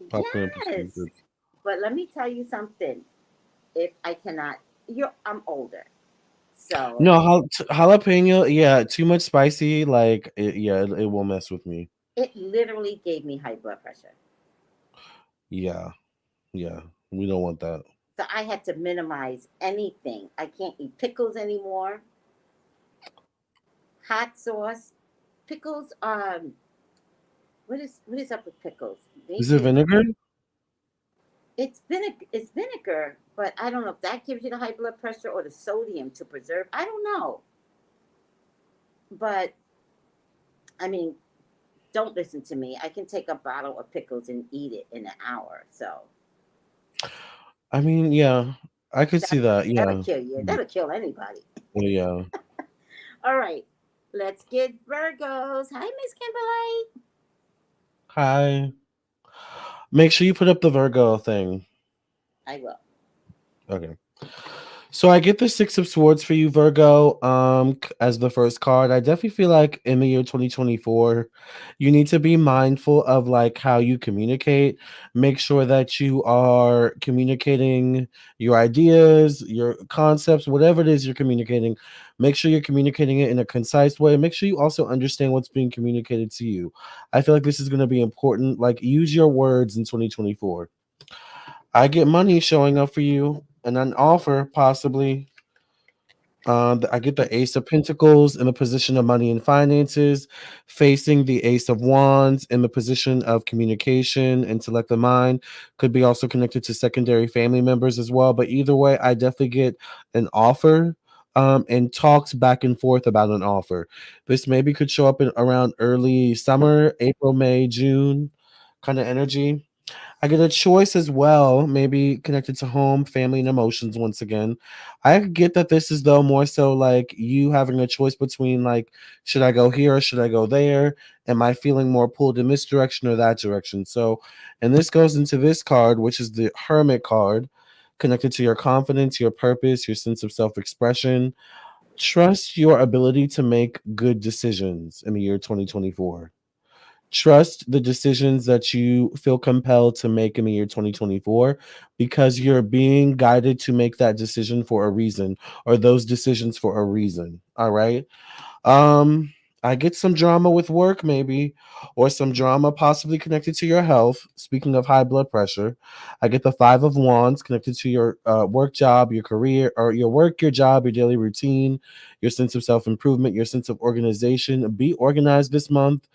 Popcorn yes, but let me tell you something. If I cannot, I'm older, so no jalapeno. Yeah, too much spicy. Like, it will mess with me. It literally gave me high blood pressure. Yeah, we don't want that. So I had to minimize anything. I can't eat pickles anymore. Hot sauce, pickles. What is up with pickles? Is it Maybe vinegar? it's vinegar. It's vinegar, but I don't know if that gives you the high blood pressure or the sodium to preserve. I don't know. But I mean, don't listen to me. I can take a bottle of pickles and eat it in an hour. So I mean, yeah, I could see that. that'll Yeah. kill you. That'll kill anybody. Yeah. All right. Let's get Virgos. Hi, Miss Kimberly. Hi. Make sure you put up the Virgo thing. I will. Okay. So I get the Six of Swords for you, Virgo, as the first card. I definitely feel like in the year 2024, you need to be mindful of like how you communicate. Make sure that you are communicating your ideas, your concepts, whatever it is you're communicating. Make sure you're communicating it in a concise way. Make sure you also understand what's being communicated to you. I feel like this is going to be important. Like use your words in 2024. I get money showing up for you and an offer possibly. I get the Ace of Pentacles in the position of money and finances, facing the Ace of Wands in the position of communication, intellect, and mind. Could be also connected to secondary family members as well. But either way, I definitely get an offer and talks back and forth about an offer. This maybe could show up in around early summer, April, May, June kind of energy. I get a choice as well, maybe connected to home, family, and emotions once again. I get that this is though more so like you having a choice between like, should I go here or should I go there? Am I feeling more pulled in this direction or that direction? So, and this goes into this card, which is the Hermit card, connected to your confidence, your purpose, your sense of self-expression. Trust your ability to make good decisions in the year 2024. Trust the decisions that you feel compelled to make in the year 2024 because you're being guided to make that decision for a reason or those decisions for a reason. All right. Um, I get some drama with work, maybe, or some drama possibly connected to your health. Speaking of high blood pressure, I get the Five of Wands connected to your work job, your career, or your work, your job, your daily routine, your sense of self improvement, your sense of organization. Be organized this month.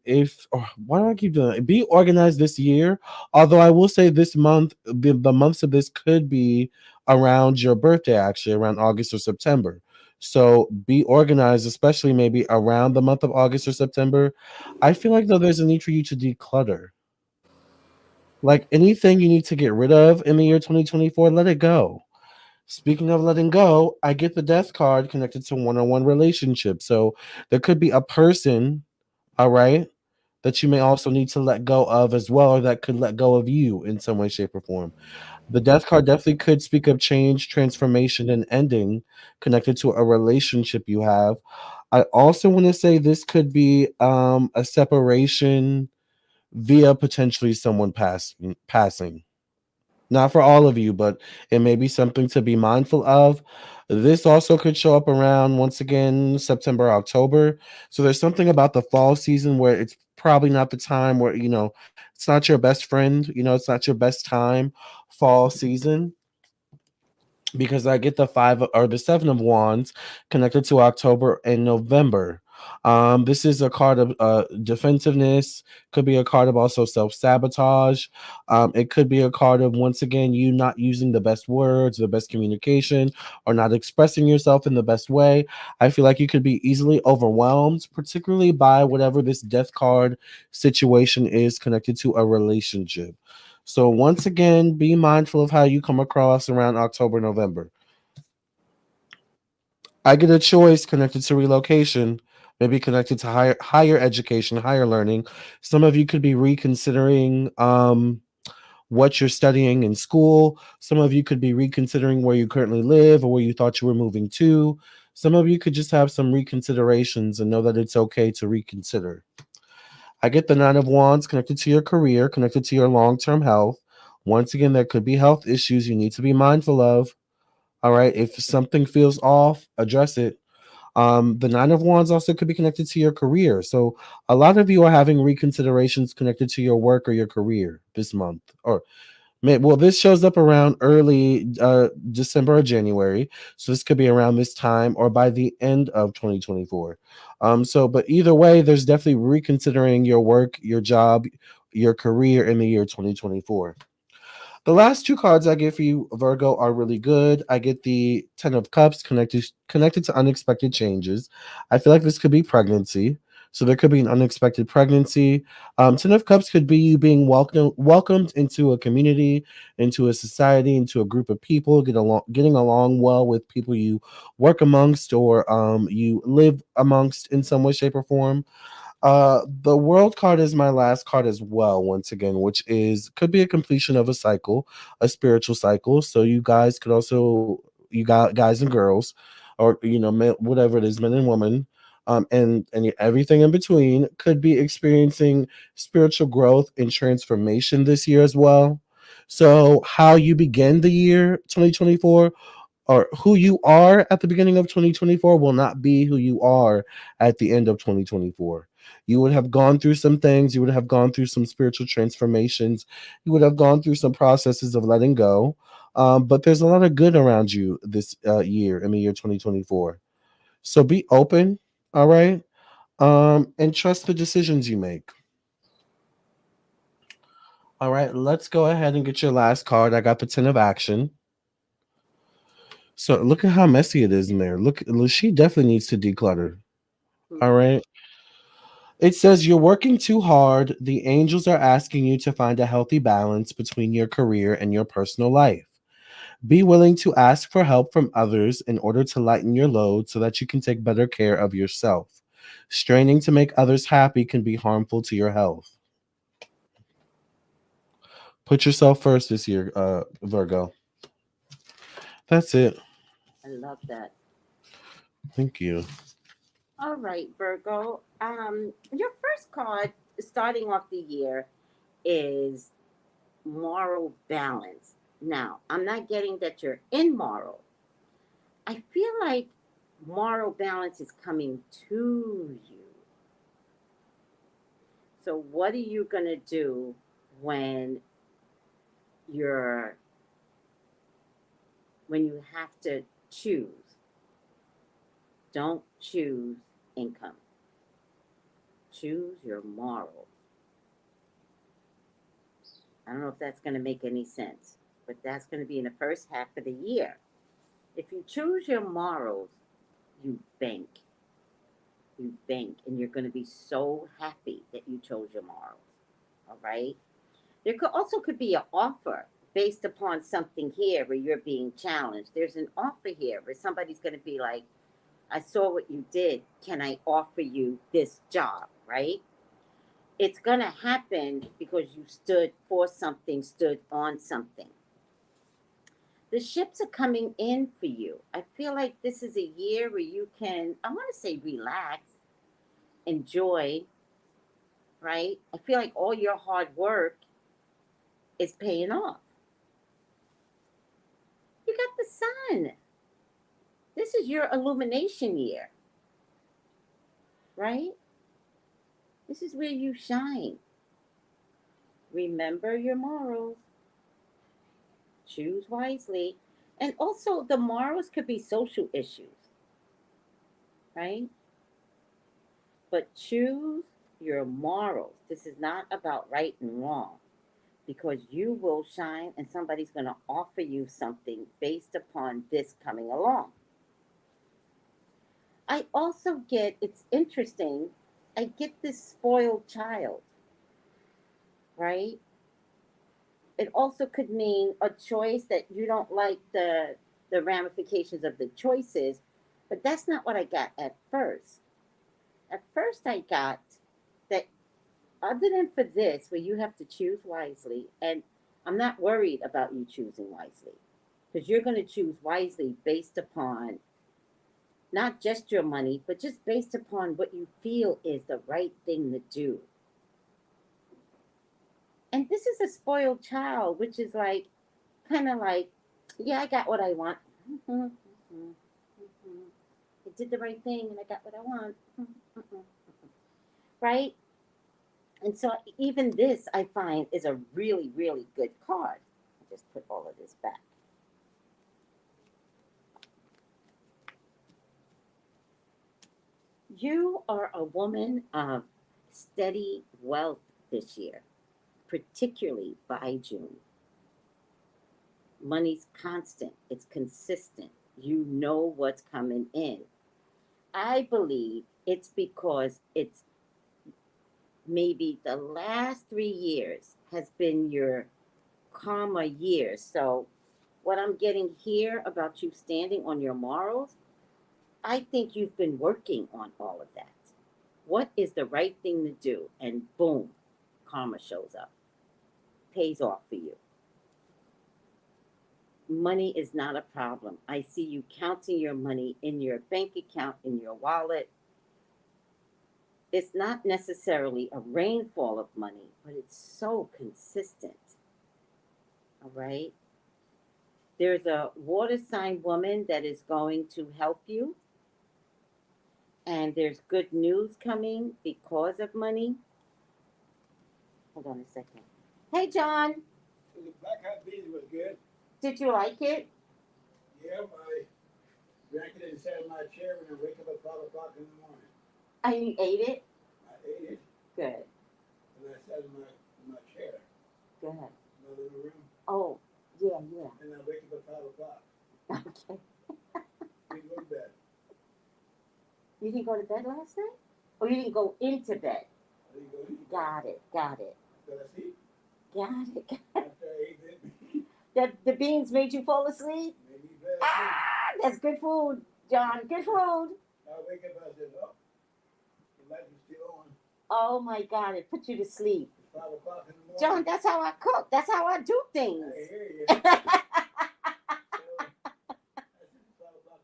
If why do I keep doing it? Be organized this year. Although I will say this month, the months of this could be around your birthday, actually, around August or September. So be organized, especially maybe around the month of August or September. I feel like though there's a need for you to declutter. Like anything you need to get rid of in the year 2024, let it go. Speaking of letting go, I get the death card connected to one-on-one relationships. So there could be a person, all right, that you may also need to let go of as well, or that could let go of you in some way, shape, or form. The death card definitely could speak of change, transformation, and ending connected to a relationship you have. I also want to say this could be a separation via potentially someone passing. Not for all of you, but it may be something to be mindful of. This also could show up around, once again, September, October. So there's something about the fall season where it's probably not the time where, it's not your best friend, it's not your best time, fall season, because I get the five or the seven of wands connected to October and November. This is a card of defensiveness, could be a card of also self-sabotage. It could be a card of, once again, you not using the best words, the best communication, or not expressing yourself in the best way. I feel like you could be easily overwhelmed, particularly by whatever this death card situation is connected to a relationship. So once again, be mindful of how you come across around October, November. I get a choice connected to relocation, maybe connected to higher education, higher learning. Some of you could be reconsidering what you're studying in school. Some of you could be reconsidering where you currently live or where you thought you were moving to. Some of you could just have some reconsiderations and know that it's okay to reconsider. I get the Nine of Wands connected to your career, connected to your long-term health. Once again, there could be health issues you need to be mindful of. All right. If something feels off, address it. The Nine of Wands also could be connected to your career. So a lot of you are having reconsiderations connected to your work or your career this month, or Well, this shows up around early December or January, so this could be around this time or by the end of 2024. But either way, there's definitely reconsidering your work, your job, your career in the year 2024. The last two cards I get for you, Virgo, are really good. I get the Ten of Cups connected to unexpected changes. I feel like this could be pregnancy. So there could be an unexpected pregnancy. Ten of Cups could be you being welcomed into a community, into a society, into a group of people, getting along well with people you work amongst or you live amongst in some way, shape, or form. The world card is my last card as well, once again, which is could be a completion of a cycle, a spiritual cycle. So you guys could also, you got guys and girls, or whatever it is, men and women, and everything in between could be experiencing spiritual growth and transformation this year as well. So how you begin the year 2024 or who you are at the beginning of 2024 will not be who you are at the end of 2024. You would have gone through some things, you would have gone through some spiritual transformations, you would have gone through some processes of letting go. But there's a lot of good around you this year, in the year 2024. So be open, all right? And trust the decisions you make. All right, let's go ahead and get your last card. I got the 10 of action. So look at how messy it is in there. Look, she definitely needs to declutter. All right. It says you're working too hard. The angels are asking you to find a healthy balance between your career and your personal life. Be willing to ask for help from others in order to lighten your load so that you can take better care of yourself. Straining to make others happy can be harmful to your health. Put yourself first this year, Virgo. That's it. I love that. Thank you. All right, Virgo. Your first card starting off the year is moral balance. Now, I'm not getting that you're immoral. I feel like moral balance is coming to you. So, what are you going to do when you're when you have to choose? Don't choose income. Choose your morals. I don't know if that's going to make any sense, but that's going to be in the first half of the year. If you choose your morals, you bank. You bank, and you're going to be so happy that you chose your morals. All right. There could be an offer based upon something here where you're being challenged. There's an offer here where somebody's going to be like, I saw what you did. Can I offer you this job? Right? It's going to happen because you stood for something, stood on something. The ships are coming in for you. I feel like this is a year where you can, I want to say, relax, enjoy, right? I feel like all your hard work is paying off. You got the sun. This is your illumination year, right? This is where you shine. Remember your morals. Choose wisely. And also, the morals could be social issues, right? But choose your morals. This is not about right and wrong because you will shine and somebody's going to offer you something based upon this coming along. I also get, it's interesting, I get this spoiled child, right? It also could mean a choice that you don't like the ramifications of the choices, but that's not what I got at first. At first I got that other than for this where you have to choose wisely, and I'm not worried about you choosing wisely because you're going to choose wisely based upon not just your money, but just based upon what you feel is the right thing to do. And this is a spoiled child, which is like, kind of like, yeah, I got what I want. I did the right thing and I got what I want. Right? And so even this I find is a really, really good card. just put all of this back. You are a woman of steady wealth this year, particularly by June. Money's constant, it's consistent. You know what's coming in. I believe it's because it's maybe the last 3 years has been your karma years. So, what I'm getting here about you standing on your morals, I think you've been working on all of that. What is the right thing to do? And boom, karma shows up, pays off for you. Money is not a problem. I see you counting your money in your bank account, in your wallet. It's not necessarily a rainfall of money, but it's so consistent. All right? There's a water sign woman that is going to help you. And there's good news coming because of money. Hold on a second. Hey, John. The black hot beans was good. Did you like it? Yeah, I drank it and sat in my chair when I wake up at 5 o'clock in the morning. And you ate it? I ate it Good. and I sat in my chair Good. in my living room. Oh, yeah. And I wake up at 5 o'clock. Okay. Didn't go to bed. You didn't go to bed last night? Or you didn't go into bed? I didn't go to bed. Got it. Did I sleep? Got it. After I ate it, The beans made you fall asleep? made me bad. Ah, that's good food, John. Good food. I wake up and I said, oh, the light is still on. Oh my God, it put you to sleep. 5 o'clock in the morning. John, that's how I cook. That's how I do things. I hear you. So, I said, 5 o'clock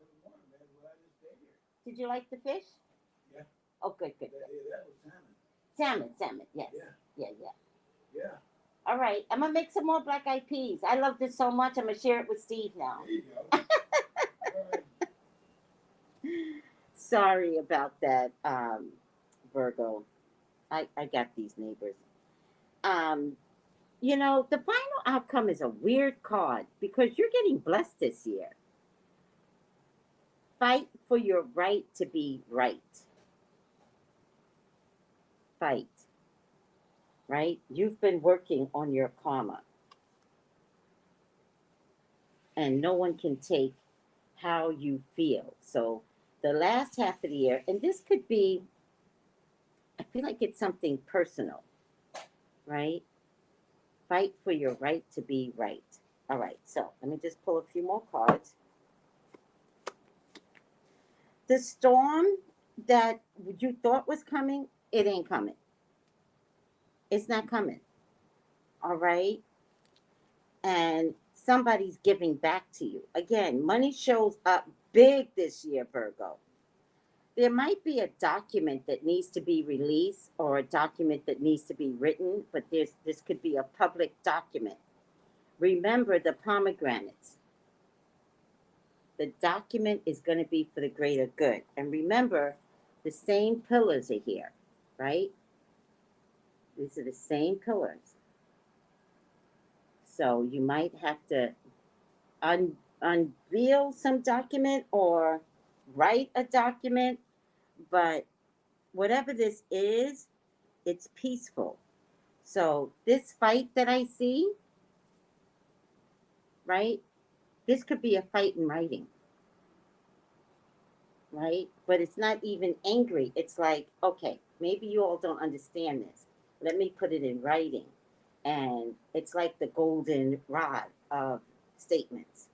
in the morning, man. Well, I just stay here. Did you like the fish? Yeah. Oh, good. Yeah, that was salmon. Salmon, yes. Yeah. Yeah. Yeah. All right, I'm gonna make some more black eyed peas. I love this so much. I'm gonna share it with Steve now. There you go. All right. Sorry about that, Virgo. I got these neighbors. The final outcome is a weird card because you're getting blessed this year. Fight for your right to be right. Fight. Right? You've been working on your karma. And no one can take how you feel. So the last half of the year, and this could be, I feel like it's something personal, right? Fight for your right to be right. All right, so let me just pull a few more cards. The storm that you thought was coming, it ain't coming. It's not coming. All right? And somebody's giving back to you. Again, money shows up big this year, Virgo. There might be a document that needs to be released or a document that needs to be written, but this could be a public document. Remember the pomegranates. The document is going to be for the greater good. And remember, the same pillars are here, right? These are the same pillars. So you might have to unveil some document or write a document, but whatever this is, it's peaceful. So this fight that I see, right? This could be a fight in writing, right? But it's not even angry. It's like, okay, maybe you all don't understand this. Let me put it in writing. And it's like the golden rod of statements,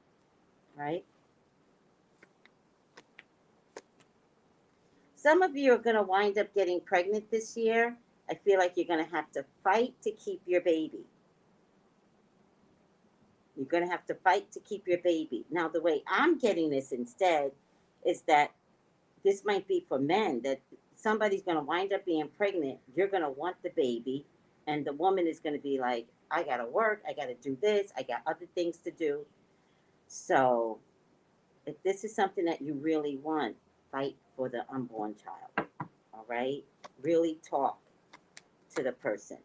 right? Some of you are going to wind up getting pregnant this year. I feel like you're going to have to fight to keep your baby. You're going to have to fight to keep your baby. Now, the way I'm getting this instead is that this might be for men, that somebody's going to wind up being pregnant. You're going to want the baby. And the woman is going to be like, I got to work. I got to do this. I got other things to do. So if this is something that you really want, fight for the unborn child. All right? Really talk to the person.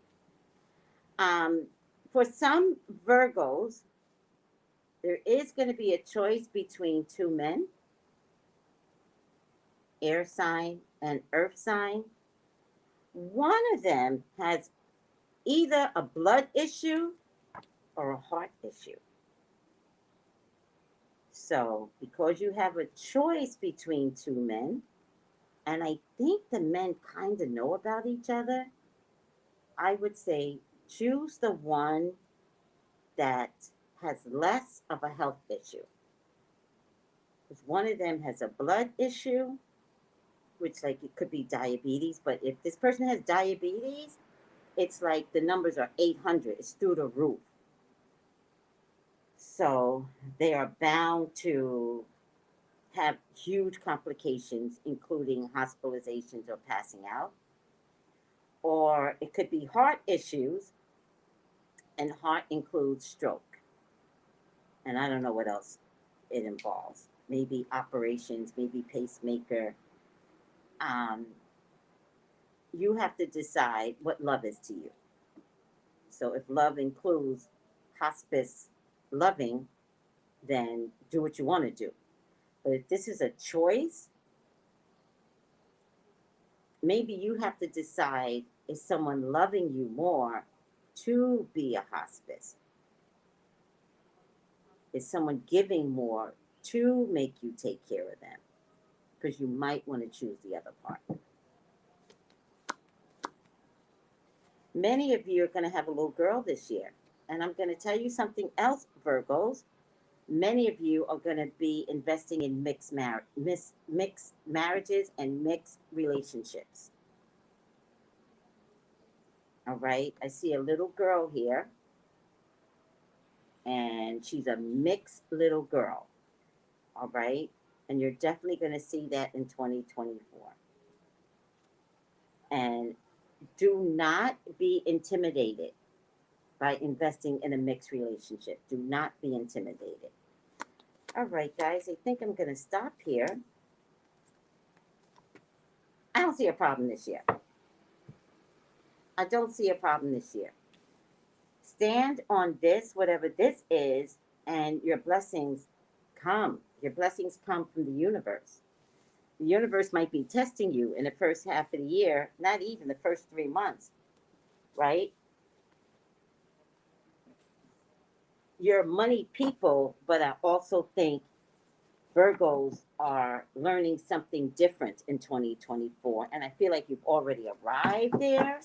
For some Virgos, There is going to be a choice between two men, air sign and earth sign. One of them has either a blood issue or a heart issue. So, because you have a choice between two men, and I think the men kind of know about each other, I would say choose the one that has less of a health issue. Because one of them has a blood issue, which like it could be diabetes, but if this person has diabetes, it's like the numbers are 800, it's through the roof. So they are bound to have huge complications, including hospitalizations or passing out. Or it could be heart issues, and heart includes stroke. And I don't know what else it involves. Maybe operations, maybe pacemaker. You have to decide what love is to you. So if love includes hospice loving, then do what you want to do. But if this is a choice, maybe you have to decide, is someone loving you more to be a hospice? Is someone giving more to make you take care of them? Because you might want to choose the other part. Many of you are going to have a little girl this year. And I'm going to tell you something else, Virgos. Many of you are going to be investing in mixed marriages and mixed relationships. All right. I see a little girl here. And she's a mixed little girl. All right. And you're definitely going to see that in 2024. And do not be intimidated by investing in a mixed relationship. Do not be intimidated. All right, guys, I think I'm going to stop here. I don't see a problem this year. I don't see a problem this year. Stand on this, whatever this is, and your blessings come. Your blessings come from the universe. The universe might be testing you in the first half of the year, not even the first 3 months, right? You're money people, but I also think Virgos are learning something different in 2024. And I feel like you've already arrived there.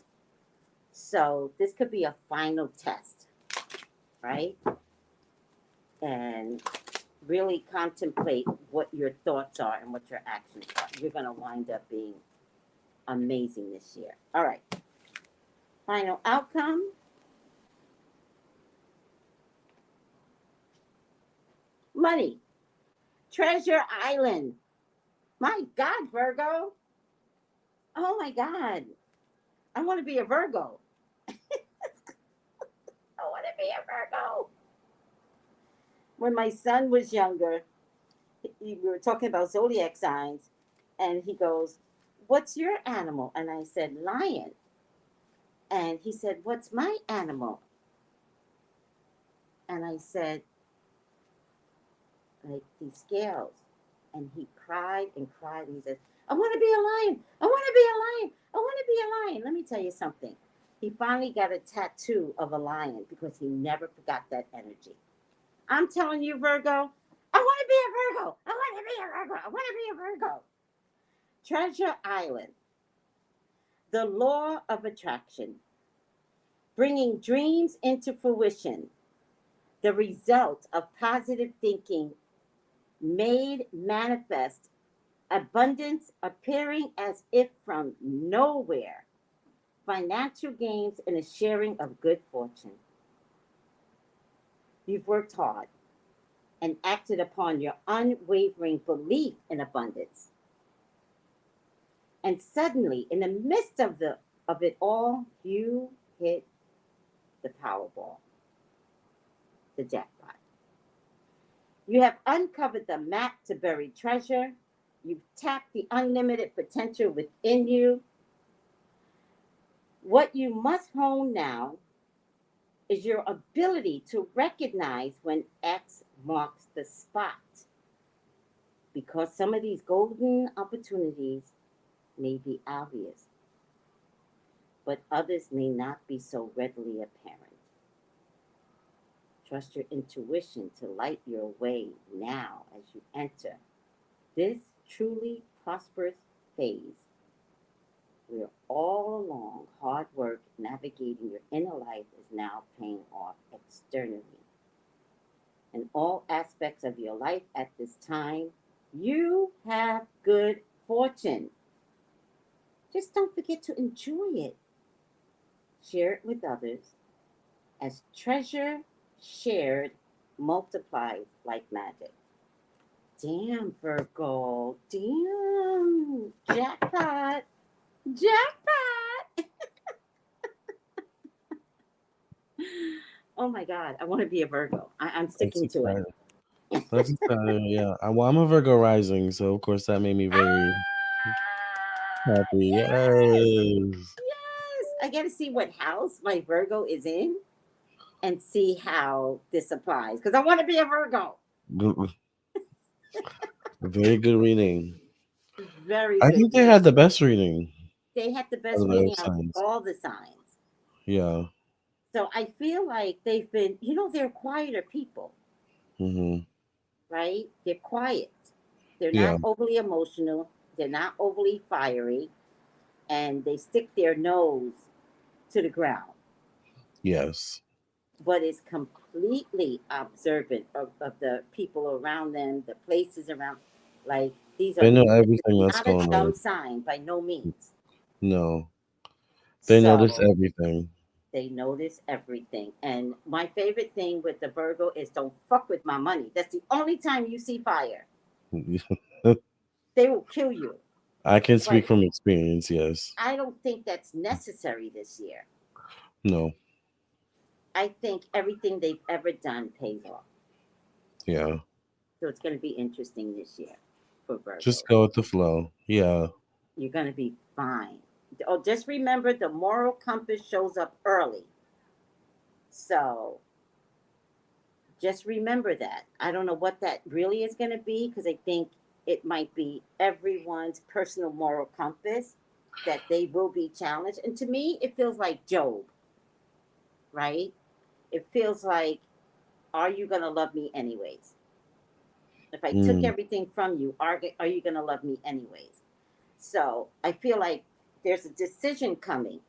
So this could be a final test, right? And really contemplate what your thoughts are and what your actions are. You're going to wind up being amazing this year. All right. Final outcome. Money. Treasure Island. My God, Virgo. Oh my God. I want to be a Virgo. I want to be a Virgo. When my son was younger, we were talking about zodiac signs, and he goes, "What's your animal?" And I said, "Lion." And he said, "What's my animal?" And I said, like these scales. And he cried and cried, and he says, "I want to be a lion. I want to be a lion. I want to be a lion." Let me tell you something. He finally got a tattoo of a lion because he never forgot that energy. I'm telling you, Virgo, I want to be a Virgo. I want to be a Virgo. I want to be a Virgo. Treasure Island. The law of attraction. Bringing dreams into fruition. The result of positive thinking made manifest. Abundance appearing as if from nowhere. Financial gains and a sharing of good fortune. You've worked hard and acted upon your unwavering belief in abundance. And suddenly, in the midst of it all, you hit the Powerball, the jackpot. You have uncovered the map to buried treasure. You've tapped the unlimited potential within you. What you must hone now is your ability to recognize when X marks the spot. Because some of these golden opportunities may be obvious, but others may not be so readily apparent. Trust your intuition to light your way now as you enter this truly prosperous phase, where all along hard work navigating your inner life is now paying off externally. In all aspects of your life at this time, you have good fortune. Just don't forget to enjoy it. Share it with others, as treasure shared multiplies like magic. Damn, Virgo. Damn. Jackpot. Jackpot. Oh my God. I want to be a Virgo. I'm sticking to it. That's exciting, yeah. Well, I'm a Virgo rising, so of course that made me very happy. Yes. Yes. I got to see what house my Virgo is in and see how this applies, because I want to be a Virgo. Very good reading. Very I good. think they had the best reading. They had the best of reading those of signs. all the signs. Yeah. So I feel like they've been, they're quieter people, Mm-hmm. right? They're quiet. They're Yeah. not overly emotional. They're not overly fiery. And they stick their nose to the ground. Yes. But is completely observant of the people around them, the places around. Like, these are They know everything that's not a going dumb on. sign by no means. No. They So, notice everything. They notice everything. And my favorite thing with the Virgo is don't fuck with my money. That's the only time you see fire. They will kill you. I can speak But from experience, yes. I don't think that's necessary this year. No. I think everything they've ever done pays off. Yeah. So it's going to be interesting this year for Virgo. Just go with the flow. Yeah. You're going to be fine. Oh, just remember the moral compass shows up early. So just remember that. I don't know what that really is going to be, because I think it might be everyone's personal moral compass that they will be challenged. And to me, it feels like Job, right? It feels like, are you going to love me anyways? If I took everything from you, are you going to love me anyways? So I feel like there's a decision coming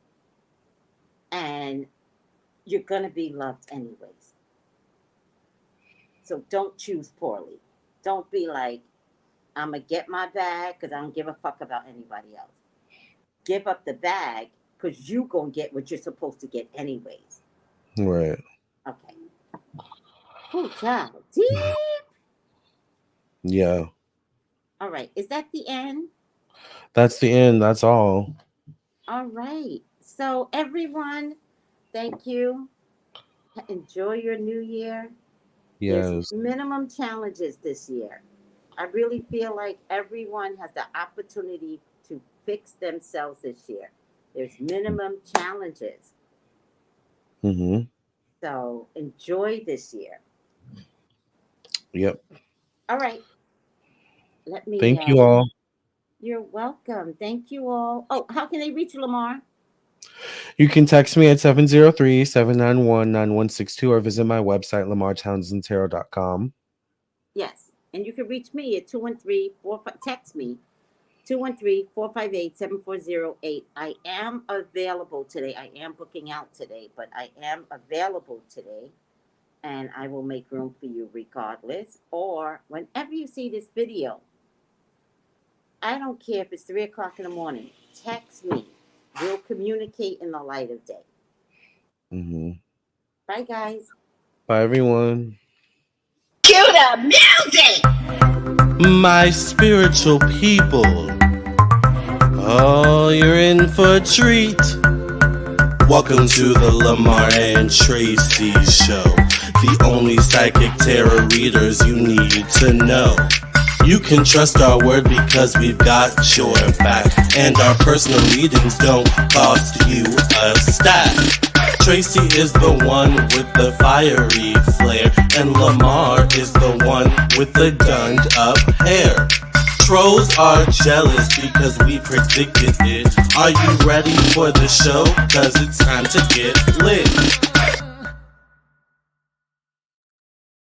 and you're going to be loved anyways. So don't choose poorly. Don't be like, I'm going to get my bag because I don't give a fuck about anybody else. Give up the bag because you're going to get what you're supposed to get anyways. Right. Okay. Oh, child. Deep. Yeah. All right. Is that the end? That's the end. That's all. All right. So everyone, thank you. Enjoy your new year. Yes. There's minimum challenges this year. I really feel like everyone has the opportunity to fix themselves this year. There's minimum challenges. Mm-hmm. So enjoy this year. Yep. All right. Let me. Thank you all. You're welcome. Thank you all. Oh, how can they reach you, Lamarr? You can text me at 703-791-9162 or visit my website, lamarrtownsendtarot.com. Yes. And you can reach me at 213-45. Text me 213-458-7408. I am available today. I am booking out today, but I am available today. And I will make room for you regardless. Or whenever you see this video, I don't care if it's 3 o'clock in the morning. Text me. We'll communicate in the light of day. Mm-hmm. Bye, guys. Bye, everyone. Cue the music! My spiritual people, oh, you're in for a treat. Welcome to the Lamarr and Tracy show, the only psychic tarot readers you need to know. You can trust our word because we've got your back, and our personal readings don't cost you a stack. Tracy is the one with the fiery flair, and Lamarr is the one with the done up hair. Trolls are jealous because we predicted it. Are you ready for the show? 'Cause it's time to get lit.